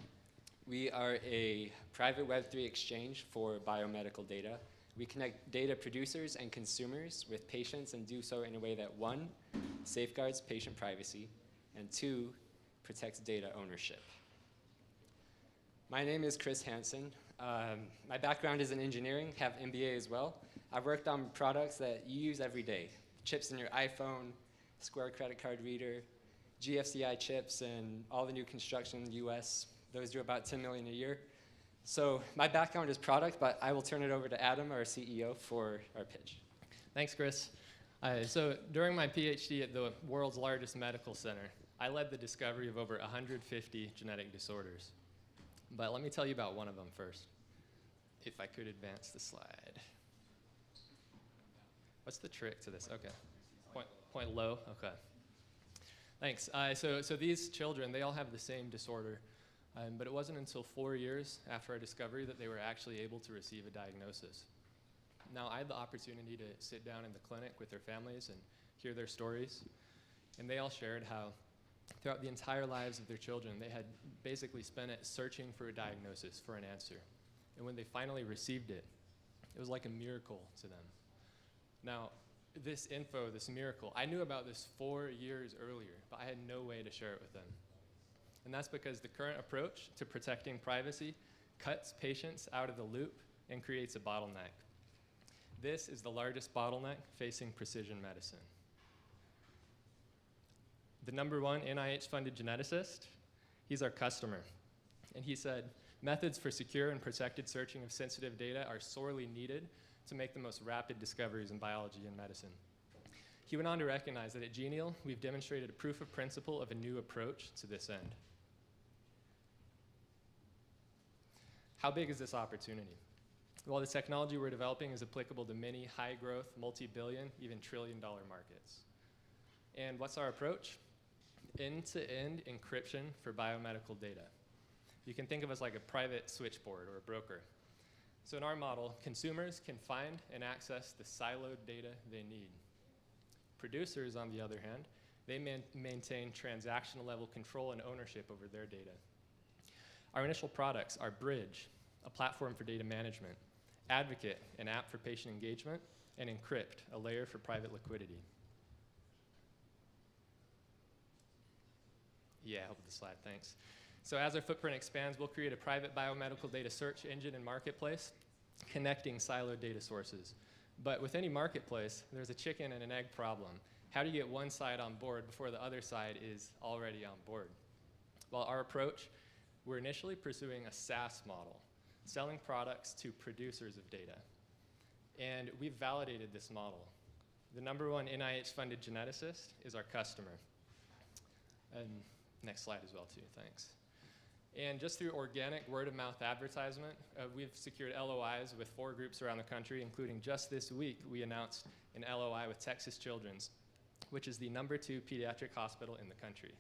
We are a private Web3 exchange for biomedical data. We connect data producers and consumers with patients and do so in a way that 1, safeguards patient privacy, and 2, protects data ownership. My name is Chris Hansen. My background is in engineering, have MBA as well. I've worked on products that you use every day. Chips in your iPhone, Square credit card reader, GFCI chips, and all the new construction in the US. Those do about 10 million a year. So my background is product, but I will turn it over to Adam, our CEO, for our pitch. Thanks, Chris. So during my PhD at the world's largest medical center, I led the discovery of over 150 genetic disorders. But let me tell you about one of them first. If I could advance the slide. What's the trick to this? Okay. Point low? Okay. Thanks. So these children, they all have the same disorder. But it wasn't until 4 years after our discovery that they were actually able to receive a diagnosis. Now, I had the opportunity to sit down in the clinic with their families and hear their stories. And they all shared how throughout the entire lives of their children, they had basically spent it searching for a diagnosis, for an answer. And when they finally received it, it was like a miracle to them. Now, this info, this miracle, I knew about this 4 years earlier, but I had no way to share it with them. And that's because the current approach to protecting privacy cuts patients out of the loop and creates a bottleneck. This is the largest bottleneck facing precision medicine. The #1 NIH-funded geneticist, he's our customer. And he said, methods for secure and protected searching of sensitive data are sorely needed to make the most rapid discoveries in biology and medicine. He went on to recognize that at Genial, we've demonstrated a proof of principle of a new approach to this end. How big is this opportunity? Well, the technology we're developing is applicable to many high-growth, multi-billion, even trillion-dollar markets. And what's our approach? End-to-end encryption for biomedical data. You can think of us like a private switchboard or a broker. So in our model, consumers can find and access the siloed data they need. Producers, on the other hand, they maintain transactional level control and ownership over their data. Our initial products are Bridge, a platform for data management, Advocate, an app for patient engagement, and Encrypt, a layer for private liquidity. Yeah, help with the slide, thanks. So as our footprint expands, we'll create a private biomedical data search engine and marketplace, connecting siloed data sources. But with any marketplace, there's a chicken and an egg problem. How do you get one side on board before the other side is already on board? Well, our approach, we're initially pursuing a SaaS model, selling products to producers of data. And we've validated this model. The #1 NIH-funded geneticist is our customer. And next slide as well, too, thanks. And just through organic word-of-mouth advertisement, we've secured LOIs with 4 groups around the country, including just this week, we announced an LOI with Texas Children's, which is the #2 pediatric hospital in the country.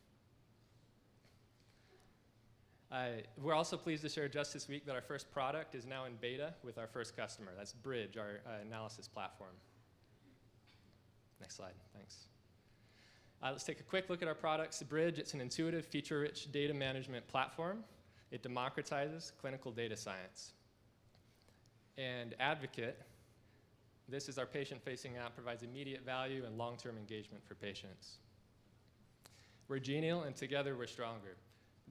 We're also pleased to share just this week that our first product is now in beta with our first customer. That's Bridge, our analysis platform. Next slide, thanks. Let's take a quick look at our products. Bridge, it's an intuitive, feature-rich data management platform. It democratizes clinical data science. And Advocate, this is our patient-facing app, provides immediate value and long-term engagement for patients. We're Genial, and together we're stronger.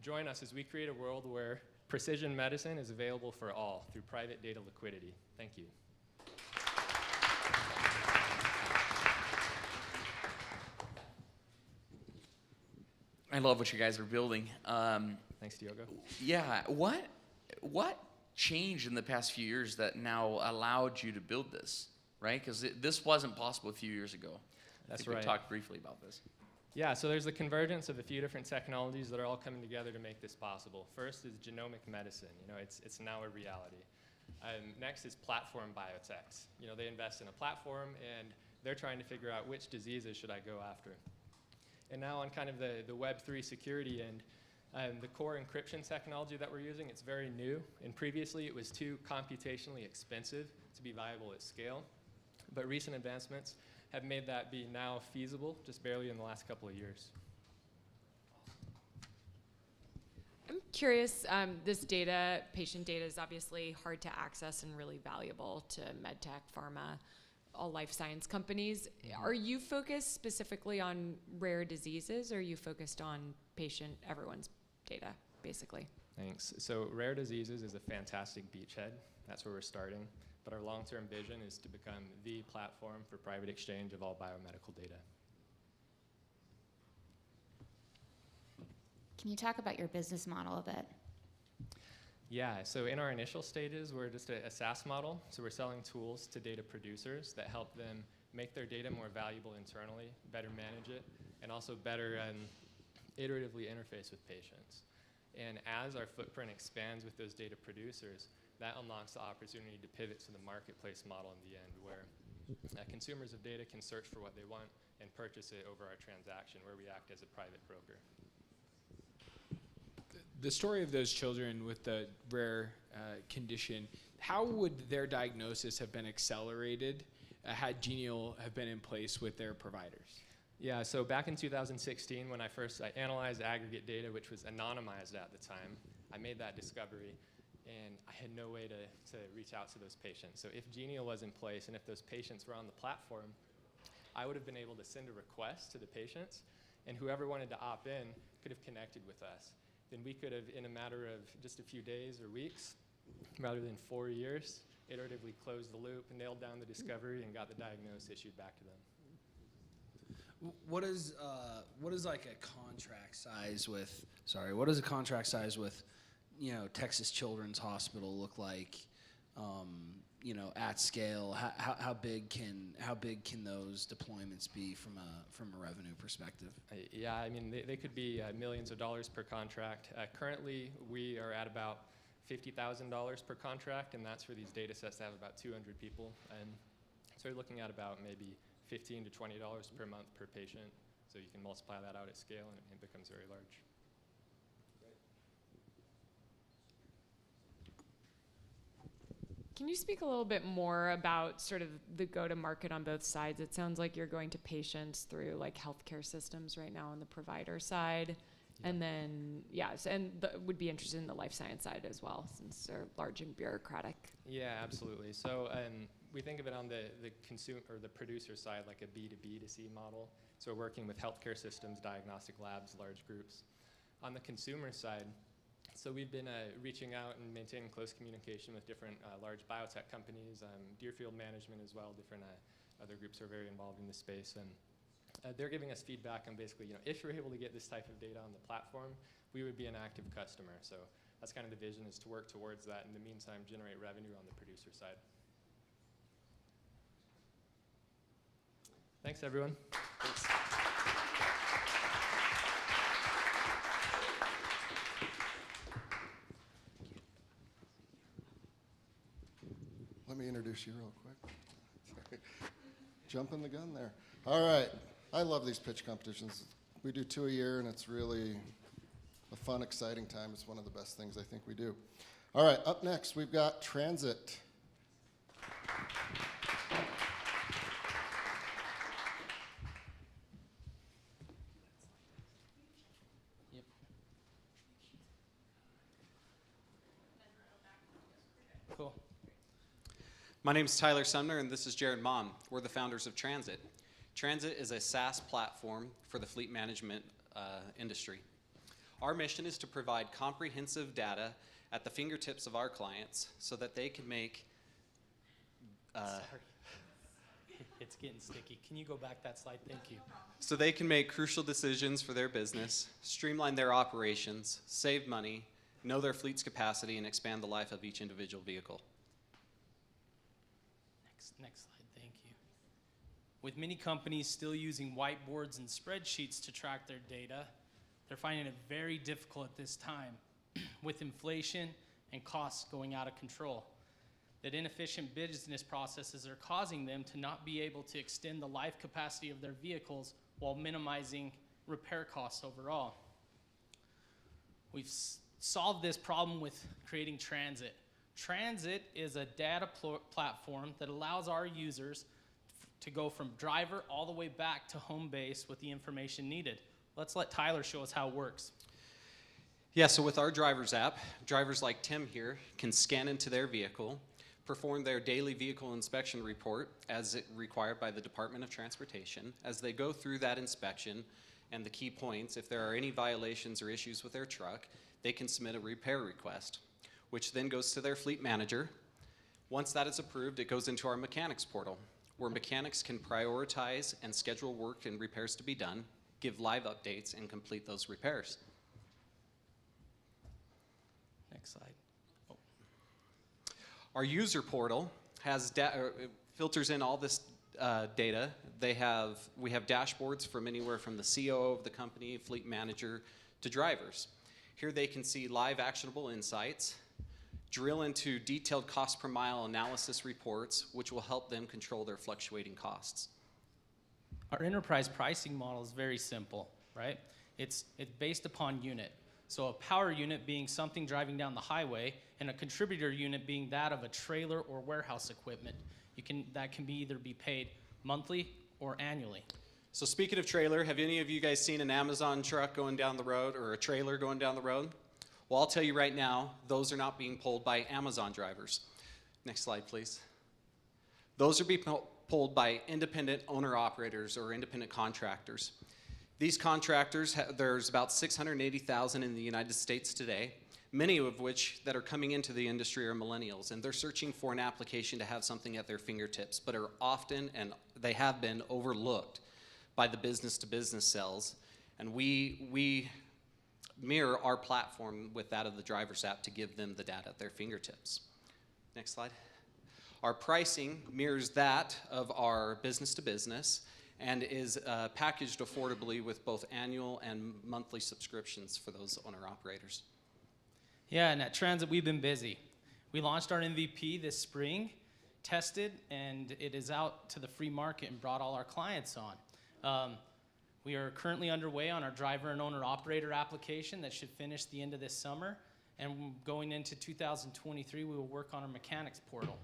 Join us as we create a world where precision medicine is available for all through private data liquidity. Thank you. I love what you guys are building. Thanks, Diogo. Yeah, what changed in the past few years that now allowed you to build this, right? Because this wasn't possible a few years ago. That's right. right. We talked briefly about this. Yeah, so there's the convergence of a few different technologies that are all coming together to make this possible. First is genomic medicine. It's now a reality. Next is platform biotechs. They invest in a platform and they're trying to figure out which diseases should I go after. And now on kind of the Web3 security end, the core encryption technology that we're using, it's very new. And previously, it was too computationally expensive to be viable at scale. But recent advancements have made that be now feasible, just barely in the last couple of years. I'm curious, this data, patient data, is obviously hard to access and really valuable to medtech, pharma, all life science companies. Are you focused specifically on rare diseases, or are you focused on everyone's data, basically? Thanks. So rare diseases is a fantastic beachhead. That's where we're starting. But our long-term vision is to become the platform for private exchange of all biomedical data. Can you talk about your business model a bit? Yeah, so in our initial stages, we're just a SaaS model. So we're selling tools to data producers that help them make their data more valuable internally, better manage it, and also better iteratively interface with patients. And as our footprint expands with those data producers, that unlocks the opportunity to pivot to the marketplace model in the end, where consumers of data can search for what they want and purchase it over our transaction, where we act as a private broker. The story of those children with the rare condition, how would their diagnosis have been accelerated had Genial have been in place with their providers? Yeah, so back in 2016, when I analyzed aggregate data, which was anonymized at the time, I made that discovery, and I had no way to reach out to those patients. So if Genial was in place and if those patients were on the platform, I would have been able to send a request to the patients, and whoever wanted to opt in could have connected with us. Then we could have, in a matter of just a few days or weeks, rather than 4 years, iteratively closed the loop, nailed down the discovery, and got the diagnosis issued back to them. What is like a contract size with? Sorry, what does a contract size with, Texas Children's Hospital look like? At scale, how big can those deployments be from a revenue perspective? Yeah, I mean they could be millions of dollars per contract. Currently, we are at about $50,000 per contract, and that's for these data sets that have about 200 people. And so you're looking at about maybe $15 to $20 per month per patient. So you can multiply that out at scale, and it becomes very large. Can you speak a little bit more about sort of the go-to-market on both sides? It sounds like you're going to patients through like healthcare systems right now on the provider side. Yeah. And then, would be interested in the life science side as well, since they're large and bureaucratic. Yeah, absolutely. So we think of it on the consumer or the producer side like a B2B2C model. So we're working with healthcare systems, diagnostic labs, large groups. On the consumer side, so we've been reaching out and maintaining close communication with different large biotech companies, Deerfield Management as well, different other groups are very involved in this space. And they're giving us feedback on basically, if you're able to get this type of data on the platform, we would be an active customer. So that's kind of the vision, is to work towards that. In the meantime, generate revenue on the producer side. Thanks, everyone. Thanks. Let me introduce you real quick. Sorry. Jumping the gun there. All right. I love these pitch competitions. We do 2 a year, and it's really a fun, exciting time. It's one of the best things I think we do. All right. Up next, we've got Transit. Cool. My name is Tyler Sumner, and this is Jared Mom. We're the founders of Transit. Transit is a SaaS platform for the fleet management industry. Our mission is to provide comprehensive data at the fingertips of our clients so that they can make... Sorry. It's getting sticky. Can you go back that slide? Thank you. So they can make crucial decisions for their business, streamline their operations, save money, know their fleet's capacity, and expand the life of each individual vehicle. Next slide, thank you. With many companies still using whiteboards and spreadsheets to track their data, they're finding it very difficult at this time with inflation and costs going out of control. That inefficient business processes are causing them to not be able to extend the life capacity of their vehicles while minimizing repair costs overall. We've solved this problem with creating Transit. Transit is a data platform that allows our users to go from driver all the way back to home base with the information needed. Let's let Tyler show us how it works. Yeah, so with our drivers app, drivers like Tim here can scan into their vehicle, perform their daily vehicle inspection report as required by the Department of Transportation. As they go through that inspection and the key points, if there are any violations or issues with their truck, they can submit a repair request, which then goes to their fleet manager. Once that is approved, it goes into our mechanics portal, where mechanics can prioritize and schedule work and repairs to be done, give live updates, and complete those repairs. Next slide. Oh. Our user portal has filters in all this data. We have dashboards from anywhere from the COO of the company, fleet manager, to drivers. Here they can see live actionable insights, drill into detailed cost per mile analysis reports, which will help them control their fluctuating costs. Our enterprise pricing model is very simple, right? It's based upon unit. So a power unit being something driving down the highway, and a contributor unit being that of a trailer or warehouse equipment. That can either be paid monthly or annually. So speaking of trailer, have any of you guys seen an Amazon truck going down the road or a trailer going down the road? Well, I'll tell you right now, those are not being pulled by Amazon drivers. Next slide, please. Those are being pulled by independent owner-operators or independent contractors. These contractors, there's about 680,000 in the United States today, many of which that are coming into the industry are millennials, and they're searching for an application to have something at their fingertips, but are often, and they have been, overlooked by the business-to-business sales. And we mirror our platform with that of the driver's app to give them the data at their fingertips. Next slide. Our pricing mirrors that of our business-to-business and is packaged affordably with both annual and monthly subscriptions for those owner-operators. Yeah, and at Transit, we've been busy. We launched our MVP this spring, tested, and it is out to the free market and brought all our clients on. We are currently underway on our driver and owner-operator application that should finish the end of this summer, and going into 2023, we will work on our mechanics portal.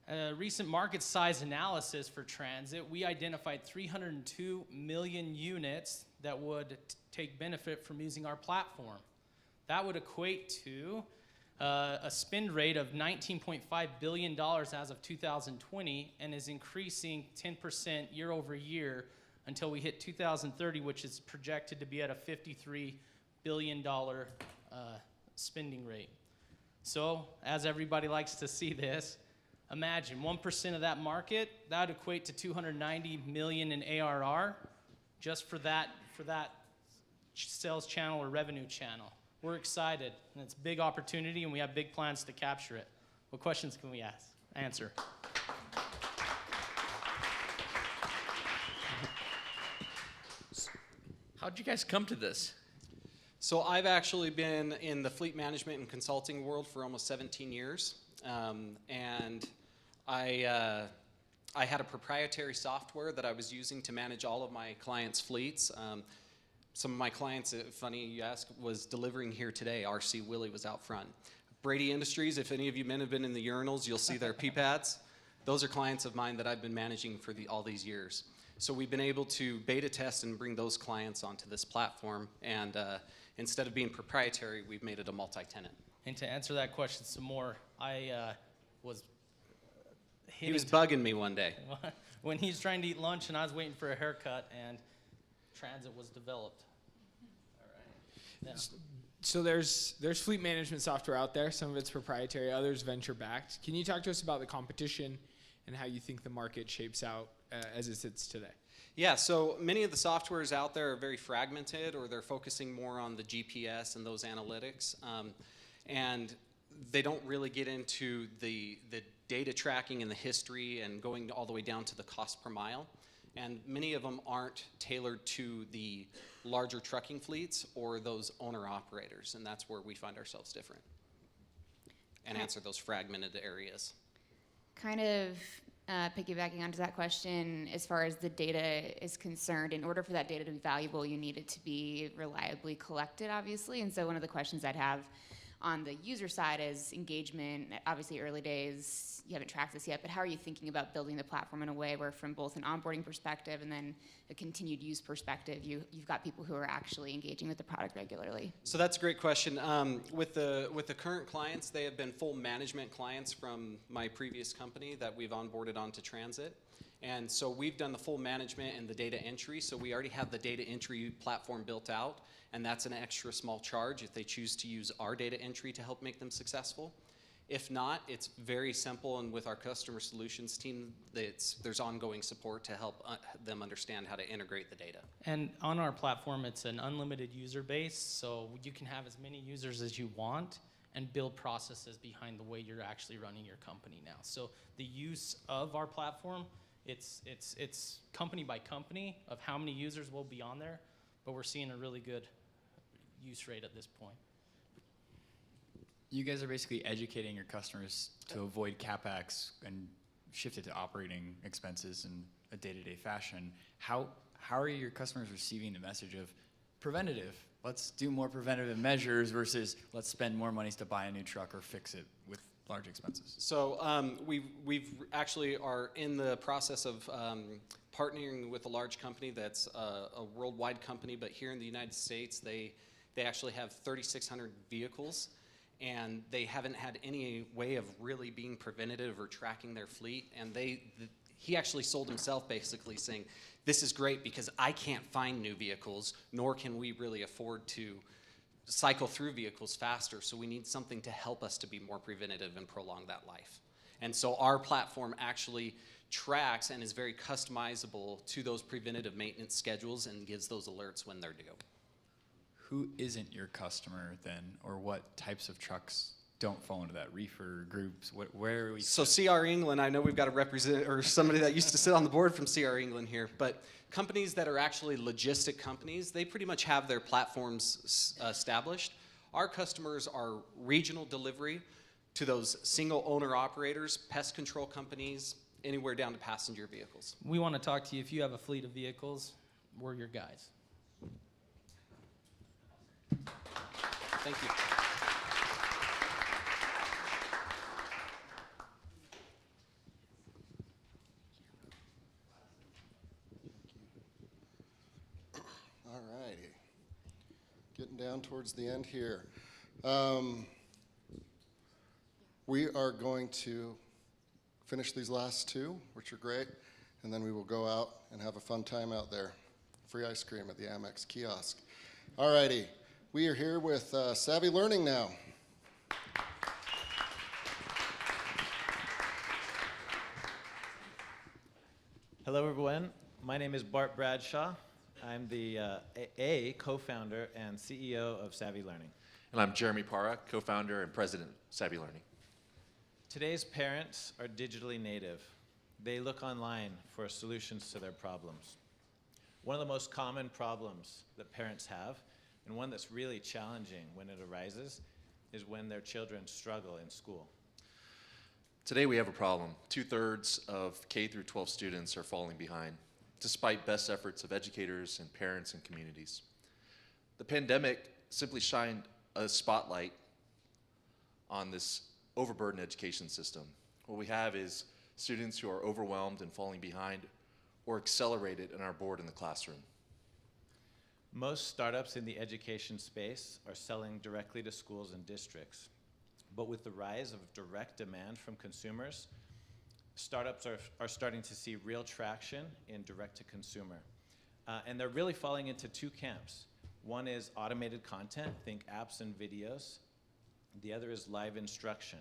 A recent market size analysis for Transit, we identified 302 million units that would take benefit from using our platform. That would equate to a spend rate of $19.5 billion as of 2020 and is increasing 10% year over year until we hit 2030, which is projected to be at a $53 billion spending rate. So, as everybody likes to see this, imagine 1% of that market, that would equate to 290 million in ARR just for that sales channel or revenue channel. We're excited, and it's a big opportunity, and we have big plans to capture it. What questions can we answer? How'd you guys come to this? So I've actually been in the fleet management and consulting world for almost 17 years. And I had a proprietary software that I was using to manage all of my clients' fleets. Some of my clients, funny you ask, was delivering here today. RC Willie was out front. Brady Industries, if any of you men have been in the urinals, you'll see their P-pads. Those are clients of mine that I've been managing for all these years. So we've been able to beta test and bring those clients onto this platform. And instead of being proprietary, we've made it a multi-tenant. And to answer that question some more, I was He was bugging me one day. when he was trying to eat lunch and I was waiting for a haircut, and Transit was developed. All right. Yeah. So there's fleet management software out there. Some of it's proprietary, others venture-backed. Can you talk to us about the competition and how you think the market shapes out as it sits today? Yeah, so many of the softwares out there are very fragmented, or they're focusing more on the GPS and those analytics. And they don't really get into the data tracking and the history and going all the way down to the cost per mile. And many of them aren't tailored to the larger trucking fleets or those owner-operators, and that's where we find ourselves different and answer those fragmented areas. Kind of piggybacking onto that question, as far as the data is concerned, in order for that data to be valuable, you need it to be reliably collected, obviously. And so one of the questions I'd have on the user side is engagement. Obviously, early days, you haven't tracked this yet, but how are you thinking about building the platform in a way where, from both an onboarding perspective and then a continued use perspective, you've got people who are actually engaging with the product regularly? So that's a great question. With the current clients, they have been full management clients from my previous company that we've onboarded onto Transit. And so we've done the full management and the data entry. So we already have the data entry platform built out, and that's an extra small charge if they choose to use our data entry to help make them successful. If not, it's very simple, and with our customer solutions team, there's ongoing support to help them understand how to integrate the data. And on our platform, it's an unlimited user base, so you can have as many users as you want and build processes behind the way you're actually running your company now. So the use of our platform, it's company by company of how many users will be on there, but we're seeing a really good use rate at this point. You guys are basically educating your customers to avoid CapEx and shift it to operating expenses in a day-to-day fashion. How are your customers receiving the message of preventative? Let's do more preventative measures versus let's spend more monies to buy a new truck or fix it with large expenses? So we've actually are in the process of partnering with a large company that's a worldwide company, but here in the United States, they actually have 3,600 vehicles, and they haven't had any way of really being preventative or tracking their fleet. And he actually sold himself basically saying, this is great because I can't find new vehicles, nor can we really afford to cycle through vehicles faster. So we need something to help us to be more preventative and prolong that life. And so our platform actually tracks and is very customizable to those preventative maintenance schedules and gives those alerts when they're due. Who isn't your customer then, or what types of trucks don't fall into that reefer groups? Where are we? So CR England, I know we've got a representative or somebody that used to sit on the board from CR England here, but companies that are actually logistic companies, they pretty much have their platforms established. Our customers are regional delivery to those single owner operators, pest control companies, anywhere down to passenger vehicles. We want to talk to you if you have a fleet of vehicles. We're your guys. Thank you. All righty. Getting down towards the end here. We are going to finish these last two, which are great, and then we will go out and have a fun time out there. Free ice cream at the Amex kiosk. All righty. We are here with Savvy Learning now. Hello, everyone. My name is Bart Bradshaw. I'm the co-founder and CEO of Savvy Learning. And I'm Jeremy Parra, co-founder and president of Savvy Learning. Today's parents are digitally native. They look online for solutions to their problems. One of the most common problems that parents have, and one that's really challenging when it arises, is when their children struggle in school. Today we have a problem. 2/3 of K through 12 students are falling behind, despite best efforts of educators and parents and communities. The pandemic simply shined a spotlight on this overburdened education system. What we have is students who are overwhelmed and falling behind or accelerated and are bored in the classroom. Most startups in the education space are selling directly to schools and districts. But with the rise of direct demand from consumers, startups are starting to see real traction in direct to consumer. And they're really falling into two camps. One is automated content, think apps and videos. The other is live instruction.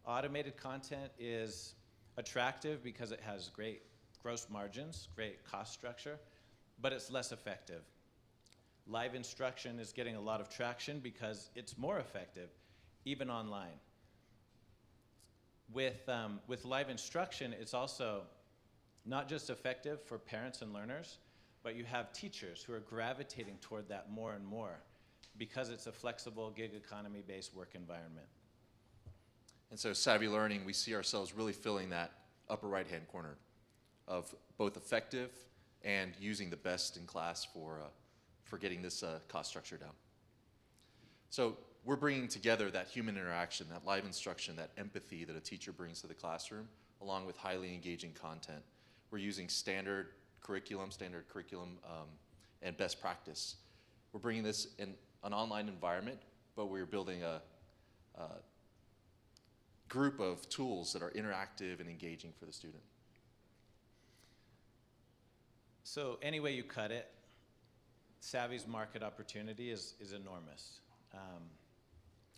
Automated content is attractive because it has great gross margins, great cost structure, but it's less effective. Live instruction is getting a lot of traction because it's more effective, even online. With live instruction, it's also not just effective for parents and learners, but you have teachers who are gravitating toward that more and more because it's a flexible gig economy-based work environment. And so Savvy Learning, we see ourselves really filling that upper right-hand corner of both effective and using the best in class for getting this cost structure down. So we're bringing together that human interaction, that live instruction, that empathy that a teacher brings to the classroom, along with highly engaging content. We're using standard curriculum, and best practice. We're bringing this in an online environment, but we're building a group of tools that are interactive and engaging for the student. So any way you cut it, Savvy's market opportunity is enormous.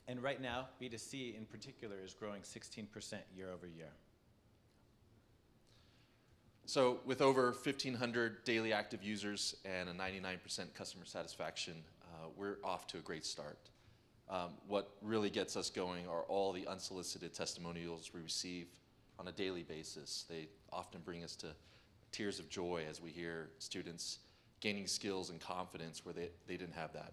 And right now, B2C in particular is growing 16% year over year. So with over 1,500 daily active users and a 99% customer satisfaction, we're off to a great start. What really gets us going are all the unsolicited testimonials we receive on a daily basis. They often bring us to tears of joy as we hear students gaining skills and confidence where they didn't have that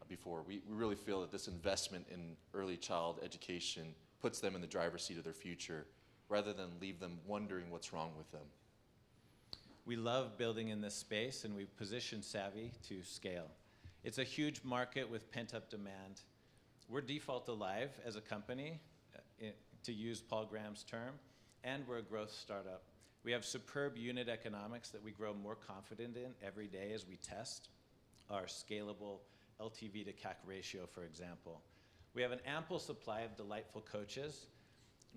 before. We really feel that this investment in early child education puts them in the driver's seat of their future rather than leave them wondering what's wrong with them. We love building in this space, and we've positioned Savvy to scale. It's a huge market with pent-up demand. We're default alive as a company, to use Paul Graham's term, and we're a growth startup. We have superb unit economics that we grow more confident in every day as we test our scalable LTV to CAC ratio, for example. We have an ample supply of delightful coaches.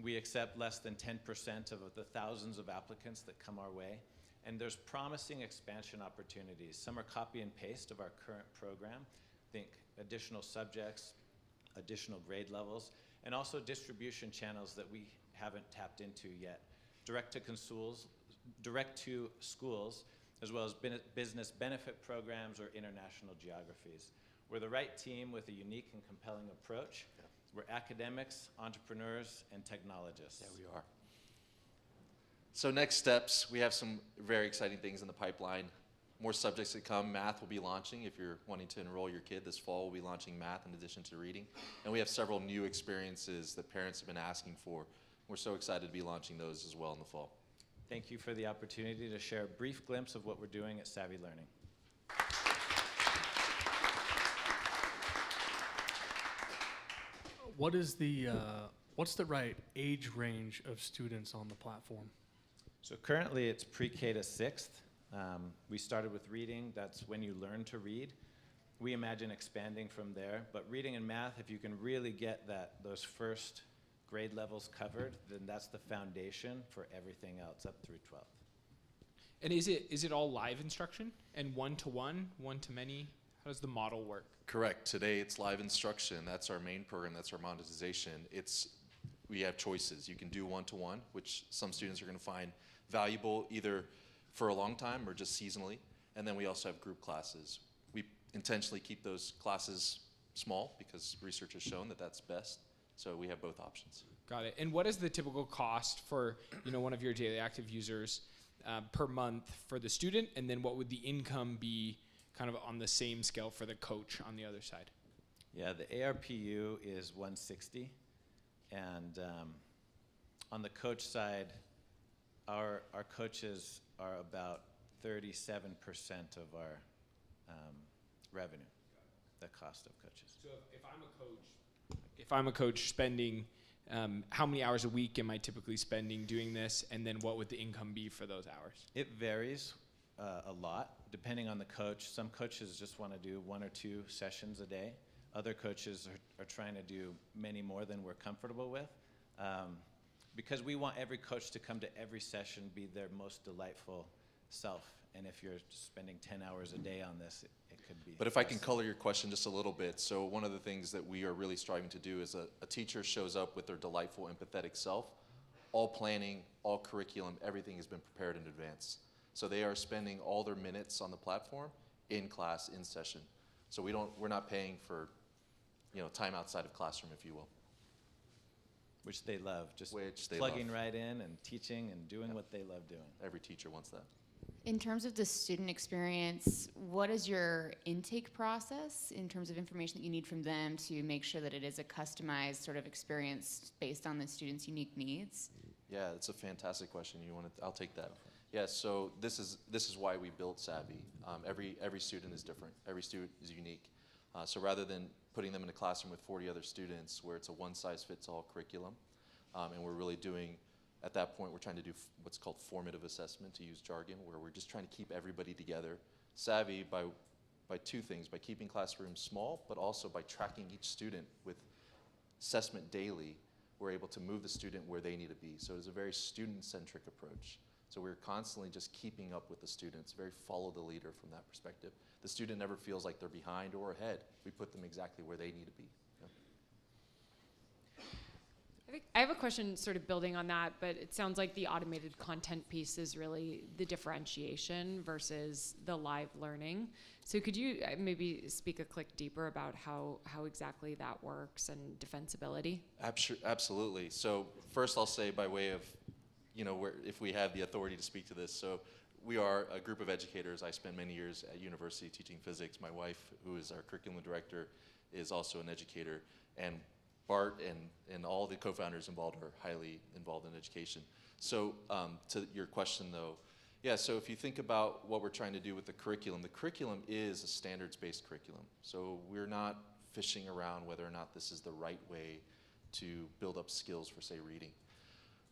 We accept less than 10% of the thousands of applicants that come our way. And there's promising expansion opportunities. Some are copy and paste of our current program. Think additional subjects, additional grade levels, and also distribution channels that we haven't tapped into yet. Direct to schools, as well as business benefit programs or international geographies. We're the right team with a unique and compelling approach. Yeah. We're academics, entrepreneurs, and technologists. Yeah, we are. So next steps, we have some very exciting things in the pipeline. More subjects that come. Math will be launching. If you're wanting to enroll your kid this fall, we'll be launching math in addition to reading. And we have several new experiences that parents have been asking for. We're so excited to be launching those as well in the fall. Thank you for the opportunity to share a brief glimpse of what we're doing at Savvy Learning. What's the right age range of students on the platform? So currently it's pre-K to 6th. We started with reading. That's when you learn to read. We imagine expanding from there. But reading and math, if you can really get those first grade levels covered, then that's the foundation for everything else up through 12th. And is it all live instruction and one-to-one, one-to-many? How does the model work? Correct. Today it's live instruction. That's our main program. That's our monetization. We have choices. You can do one-to-one, which some students are going to find valuable either for a long time or just seasonally. And then we also have group classes. We intentionally keep those classes small because research has shown that that's best. So we have both options. Got it. And what is the typical cost for one of your daily active users per month for the student? And then what would the income be kind of on the same scale for the coach on the other side? Yeah, the ARPU is 160. And on the coach side, our coaches are about 37% of our revenue, the cost of coaches. So if I'm a coach spending, how many hours a week am I typically spending doing this? And then what would the income be for those hours? It varies a lot depending on the coach. Some coaches just want to do 1 or 2 sessions a day. Other coaches are trying to do many more than we're comfortable with. Because we want every coach to come to every session, be their most delightful self. And if you're spending 10 hours a day on this, it could be. But if I can color your question just a little bit, so one of the things that we are really striving to do is a teacher shows up with their delightful, empathetic self. All planning, all curriculum, everything has been prepared in advance. So they are spending all their minutes on the platform in class, in session. So we're not paying for time outside of classroom, if you will. Which they love, just plugging right in and teaching and doing what they love doing. Every teacher wants that. In terms of the student experience, what is your intake process in terms of information that you need from them to make sure that it is a customized sort of experience based on the student's unique needs? Yeah, it's a fantastic question. I'll take that. Yeah, so this is why we built Savvy. Every student is different. Every student is unique. So rather than putting them in a classroom with 40 other students where it's a one-size-fits-all curriculum, and we're really doing, at that point, we're trying to do what's called formative assessment, to use jargon, where we're just trying to keep everybody together. Savvy by two things, by keeping classrooms small, but also by tracking each student with assessment daily, we're able to move the student where they need to be. So it's a very student-centric approach. So we're constantly just keeping up with the students, very follow the leader from that perspective. The student never feels like they're behind or ahead. We put them exactly where they need to be. I have a question sort of building on that, but it sounds like the automated content piece is really the differentiation versus the live learning. So could you maybe speak a click deeper about how exactly that works and defensibility? Absolutely. So first I'll say, by way of, if we have the authority to speak to this, so we are a group of educators. I spent many years at university teaching physics. My wife, who is our curriculum director, is also an educator. And Bart and all the co-founders involved are highly involved in education. So to your question though, yeah, so if you think about what we're trying to do with the curriculum is a standards-based curriculum. So we're not fishing around whether or not this is the right way to build up skills for, say, reading.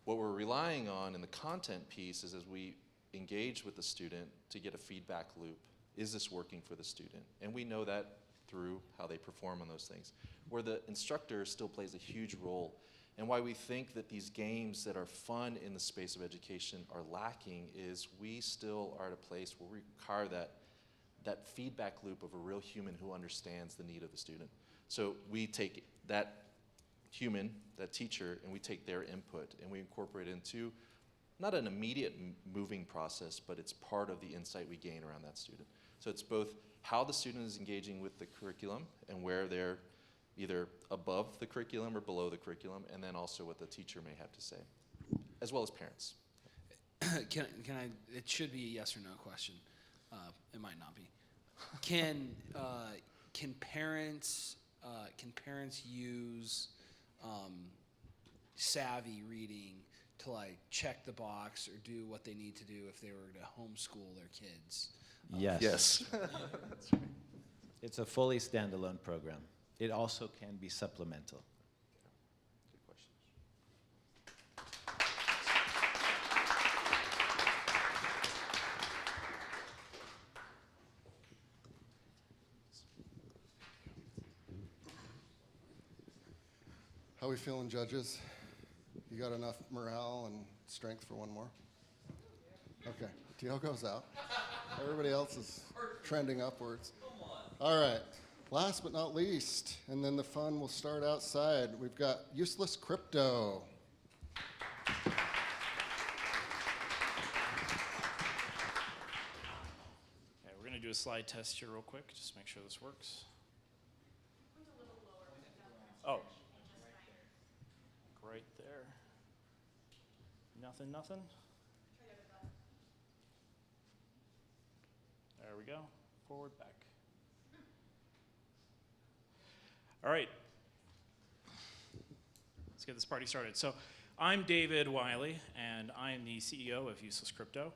What we're relying on in the content piece is, as we engage with the student, to get a feedback loop. Is this working for the student? And we know that through how they perform on those things, where the instructor still plays a huge role. And why we think that these games that are fun in the space of education are lacking is we still are at a place where we require that feedback loop of a real human who understands the need of the student. So we take that human, that teacher, and we take their input and we incorporate it into not an immediate moving process, but it's part of the insight we gain around that student. So it's both how the student is engaging with the curriculum and where they're either above the curriculum or below the curriculum, and then also what the teacher may have to say, as well as parents. Can I? It should be a yes or no question. It might not be. Can parents use Savvy reading to like check the box or do what they need to do if they were to homeschool their kids? Yes. Yes. That's right. It's a fully standalone program. It also can be supplemental. Good question. How we feeling, judges? You got enough morale and strength for one more? Okay, Teal goes out. Everybody else is trending upwards. All right, last but not least, and then the fun will start outside. We've got useless crypto. Okay, we're going to do a slide test here real quick, just make sure this works. Oh. Right there. Nothing. There we go. Forward, back. All right. Let's get this party started. So I'm David Wiley, and I am the CEO of Useless Crypto.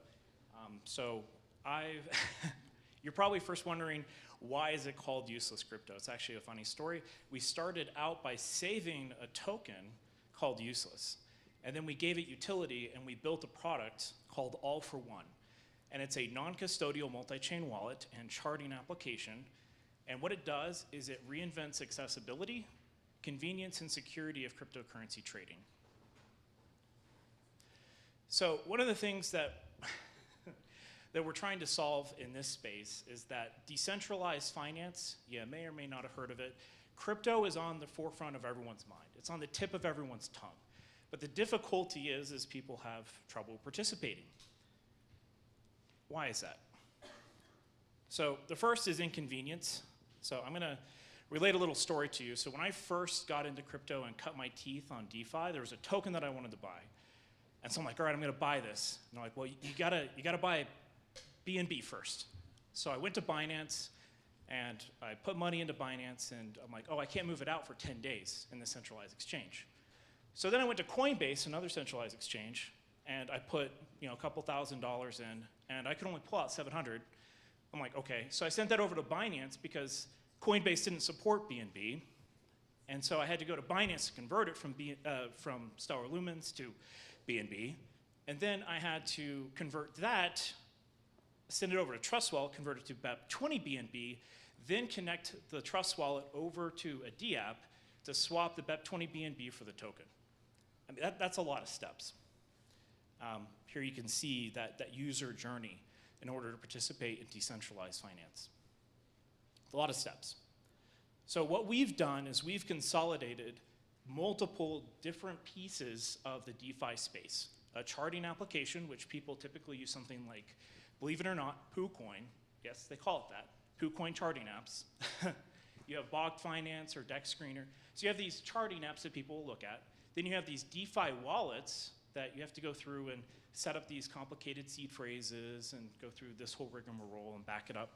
You're probably first wondering, why is it called Useless Crypto? It's actually a funny story. We started out by saving a token called Useless, and then we gave it utility, and we built a product called All for One. And it's a non-custodial multi-chain wallet and charting application. And what it does is it reinvents accessibility, convenience, and security of cryptocurrency trading. So one of the things that that we're trying to solve in this space is that decentralized finance, you may or may not have heard of it, crypto is on the forefront of everyone's mind. It's on the tip of everyone's tongue. But the difficulty is people have trouble participating. Why is that? So the first is inconvenience. So I'm gonna relate a little story to you. So when I first got into crypto and cut my teeth on DeFi, there was a token that I wanted to buy. And so I'm like, all right, I'm gonna buy this. And they're like, well, you gotta buy BNB first. So I went to Binance and I put money into Binance and I'm like, oh, I can't move it out for 10 days in the centralized exchange. So then I went to Coinbase, another centralized exchange, and I put a couple $1,000s in, and I could only pull out 700. I'm like, okay. So I sent that over to Binance because Coinbase didn't support BNB, and so I had to go to Binance to convert it from Stellar Lumens to BNB, and then I had to convert that, send it over to Trust Wallet, convert it to BEP20 BNB, then connect the Trust Wallet over to a DApp to swap the BEP20 BNB for the token. I mean, that's a lot of steps. Here you can see that user journey in order to participate in decentralized finance. A lot of steps. So what we've done is we've consolidated multiple different pieces of the DeFi space. A charting application, which people typically use something like, believe it or not, PooCoin. Yes, they call it that. PooCoin charting apps. You have Bog Finance or Deck Screener. So you have these charting apps that people will look at. Then you have these DeFi wallets that you have to go through and set up these complicated seed phrases and go through this whole rigmarole and back it up.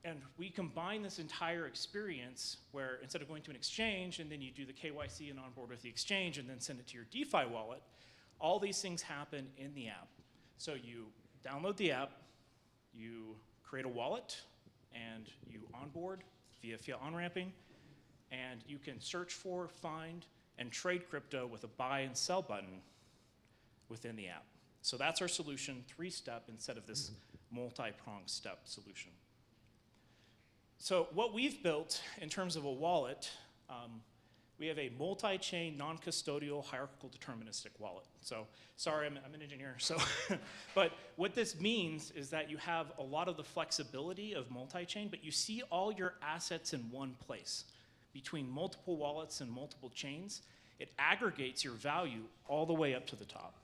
And we combine this entire experience where instead of going to an exchange and then you do the KYC and onboard with the exchange and then send it to your DeFi wallet, all these things happen in the app. So you download the app, you create a wallet, and you onboard via on-ramping, and you can search for, find, and trade crypto with a buy and sell button within the app. So that's our solution, 3-step instead of this multi-pronged step solution. So what we've built in terms of a wallet, we have a multi-chain, non-custodial, hierarchical deterministic wallet. So, sorry, I'm an engineer, so, but what this means is that you have a lot of the flexibility of multi-chain, but you see all your assets in one place. Between multiple wallets and multiple chains, it aggregates your value all the way up to the top.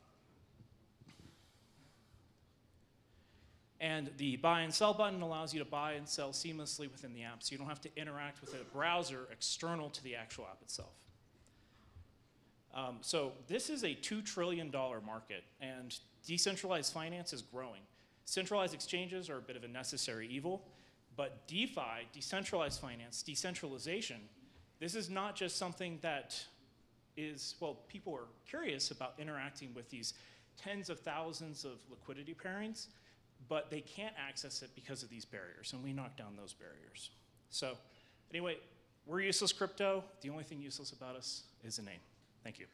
And the buy and sell button allows you to buy and sell seamlessly within the app, so you don't have to interact with a browser external to the actual app itself. So this is a $2 trillion market, and decentralized finance is growing. Centralized exchanges are a bit of a necessary evil, but DeFi, decentralized finance, decentralization, this is not just something that is, well, people are curious about interacting with these tens of thousands of liquidity pairings, but they can't access it because of these barriers, and we knock down those barriers. So anyway, we're useless crypto. The only thing useless about us is a name. Thank you.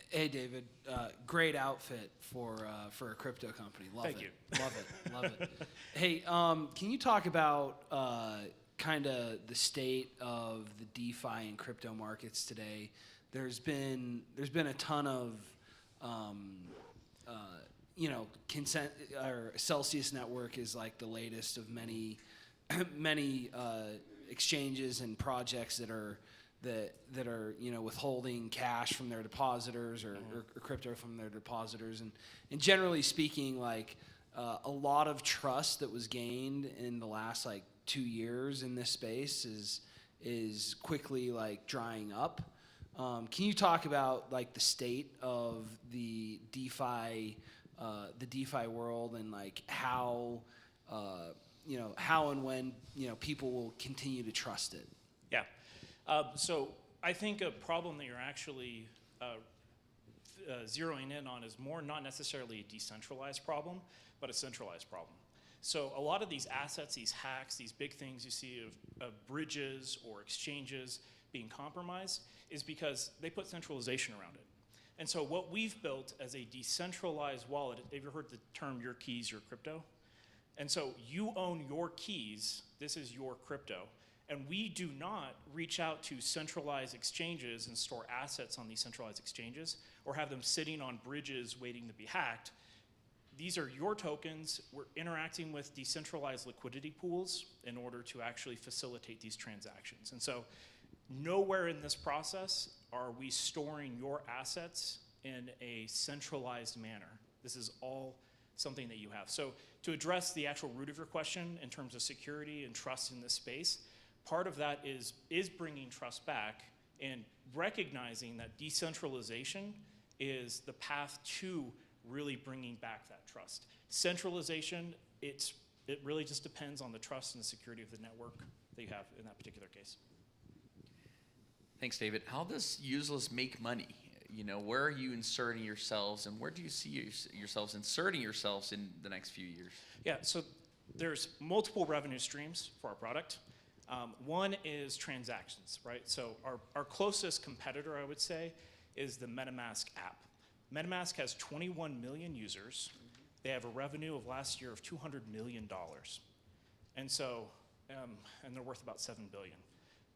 Hey, David, great outfit for a crypto company. Love Thank it. you. Love it. Love it. Hey, can you talk about kind of the state of the DeFi and crypto markets today? There's been a ton of consent, or Celsius Network is like the latest of many exchanges and projects that are withholding cash from their depositors or crypto from their depositors, and generally speaking, like a lot of trust that was gained in the last 2 years in this space is quickly drying up. Can you talk about the state of the DeFi world and how how and when people will continue to trust it? Yeah. So I think a problem that you're actually zeroing in on is more not necessarily a decentralized problem, but a centralized problem. So a lot of these assets, these hacks, these big things you see of bridges or exchanges being compromised is because they put centralization around it. And so what we've built as a decentralized wallet, have you ever heard the term your keys, your crypto? And so you own your keys, this is your crypto. And we do not reach out to centralized exchanges and store assets on these centralized exchanges or have them sitting on bridges waiting to be hacked. These are your tokens. We're interacting with decentralized liquidity pools in order to actually facilitate these transactions. And so nowhere in this process are we storing your assets in a centralized manner. This is all something that you have. So to address the actual root of your question in terms of security and trust in this space, part of that is bringing trust back and recognizing that decentralization is the path to really bringing back that trust. Centralization, it's it really just depends on the trust and the security of the network that you have in that particular case. Thanks, David. How does Useless make money? Where are you inserting yourselves, and where do you see yourselves inserting yourselves in the next few years? Yeah, so there's multiple revenue streams for our product. One is transactions, right? So our closest competitor, I would say, is the MetaMask app. MetaMask has 21 million users. They have a revenue of last year of $200 million. And so, and they're worth about $7 billion.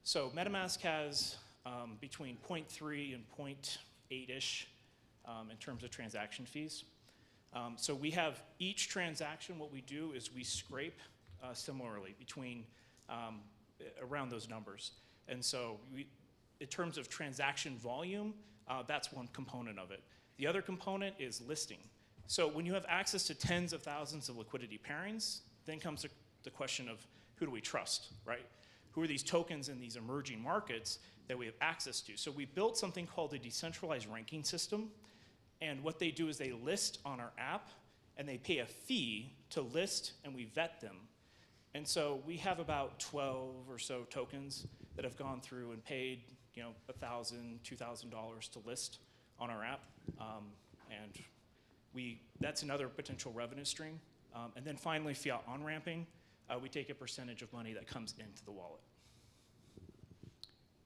So MetaMask has between 0.3 and 0.8-ish in terms of transaction fees. So we have each transaction, what we do is we scrape similarly between around those numbers. And so in terms of transaction volume, that's one component of it. The other component is listing. So when you have access to tens of thousands of liquidity pairings, then comes the question of who do we trust, right? Who are these tokens in these emerging markets that we have access to? So we built something called a decentralized ranking system. And what they do is they list on our app, and they pay a fee to list, and we vet them. And so we have about 12 or so tokens that have gone through and paid, $1,000, $2,000 to list on our app. And that's another potential revenue stream. And then finally, fiat on-ramping. We take a percentage of money that comes into the wallet.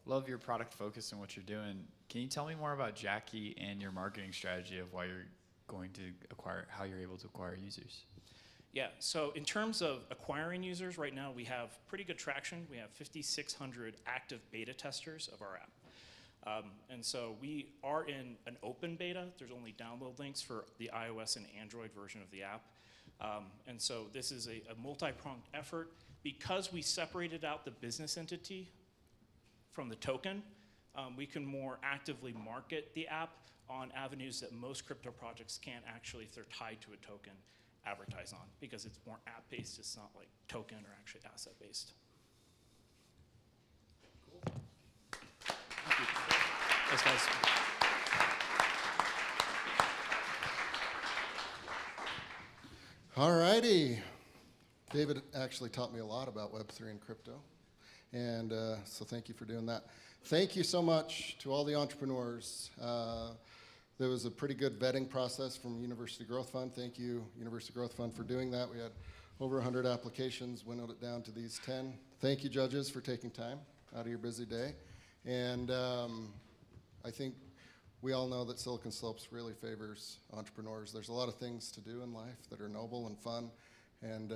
Love your product focus and what you're doing. Can you tell me more about Jackie and your marketing strategy of why you're going to how you're able to acquire users? Yeah, so in terms of acquiring users, right now we have pretty good traction. We have 5,600 active beta testers of our app. And so we are in an open beta. There's only download links for the iOS and Android version of the app. And so this is a multi-pronged effort. Because we separated out the business entity from the token, we can more actively market the app on avenues that most crypto projects can't actually, if they're tied to a token, advertise on, because it's more app-based. It's not like token or actually asset-based. Cool. Thank you. Thanks, guys. All righty. David actually taught me a lot about Web3 and crypto. And so thank you for doing that. Thank you so much to all the entrepreneurs. There was a pretty good vetting process from University Growth Fund. Thank you, University Growth Fund, for doing that. We had over 100 applications, winnowed it down to these 10. Thank you, judges, for taking time out of your busy day. And I think we all know that Silicon Slopes really favors entrepreneurs. There's a lot of things to do in life that are noble and fun. And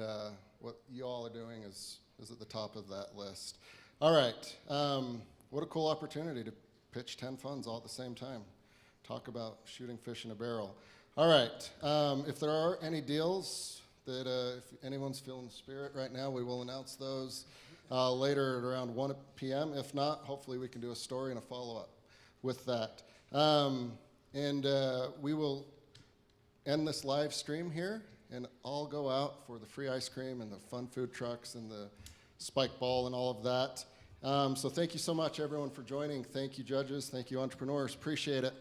what you all are doing is at the top of that list. All right. What a cool opportunity to pitch 10 funds all at the same time. Talk about shooting fish in a barrel. All right. If there are any deals that if anyone's feeling the spirit right now, we will announce those later at around 1 p.m. If not, hopefully we can do a story and a follow-up with that. We will end this live stream here and all go out for the free ice cream and the fun food trucks and the spike ball and all of that. So thank you so much, everyone, for joining. Thank you, judges. Thank you, entrepreneurs. Appreciate it.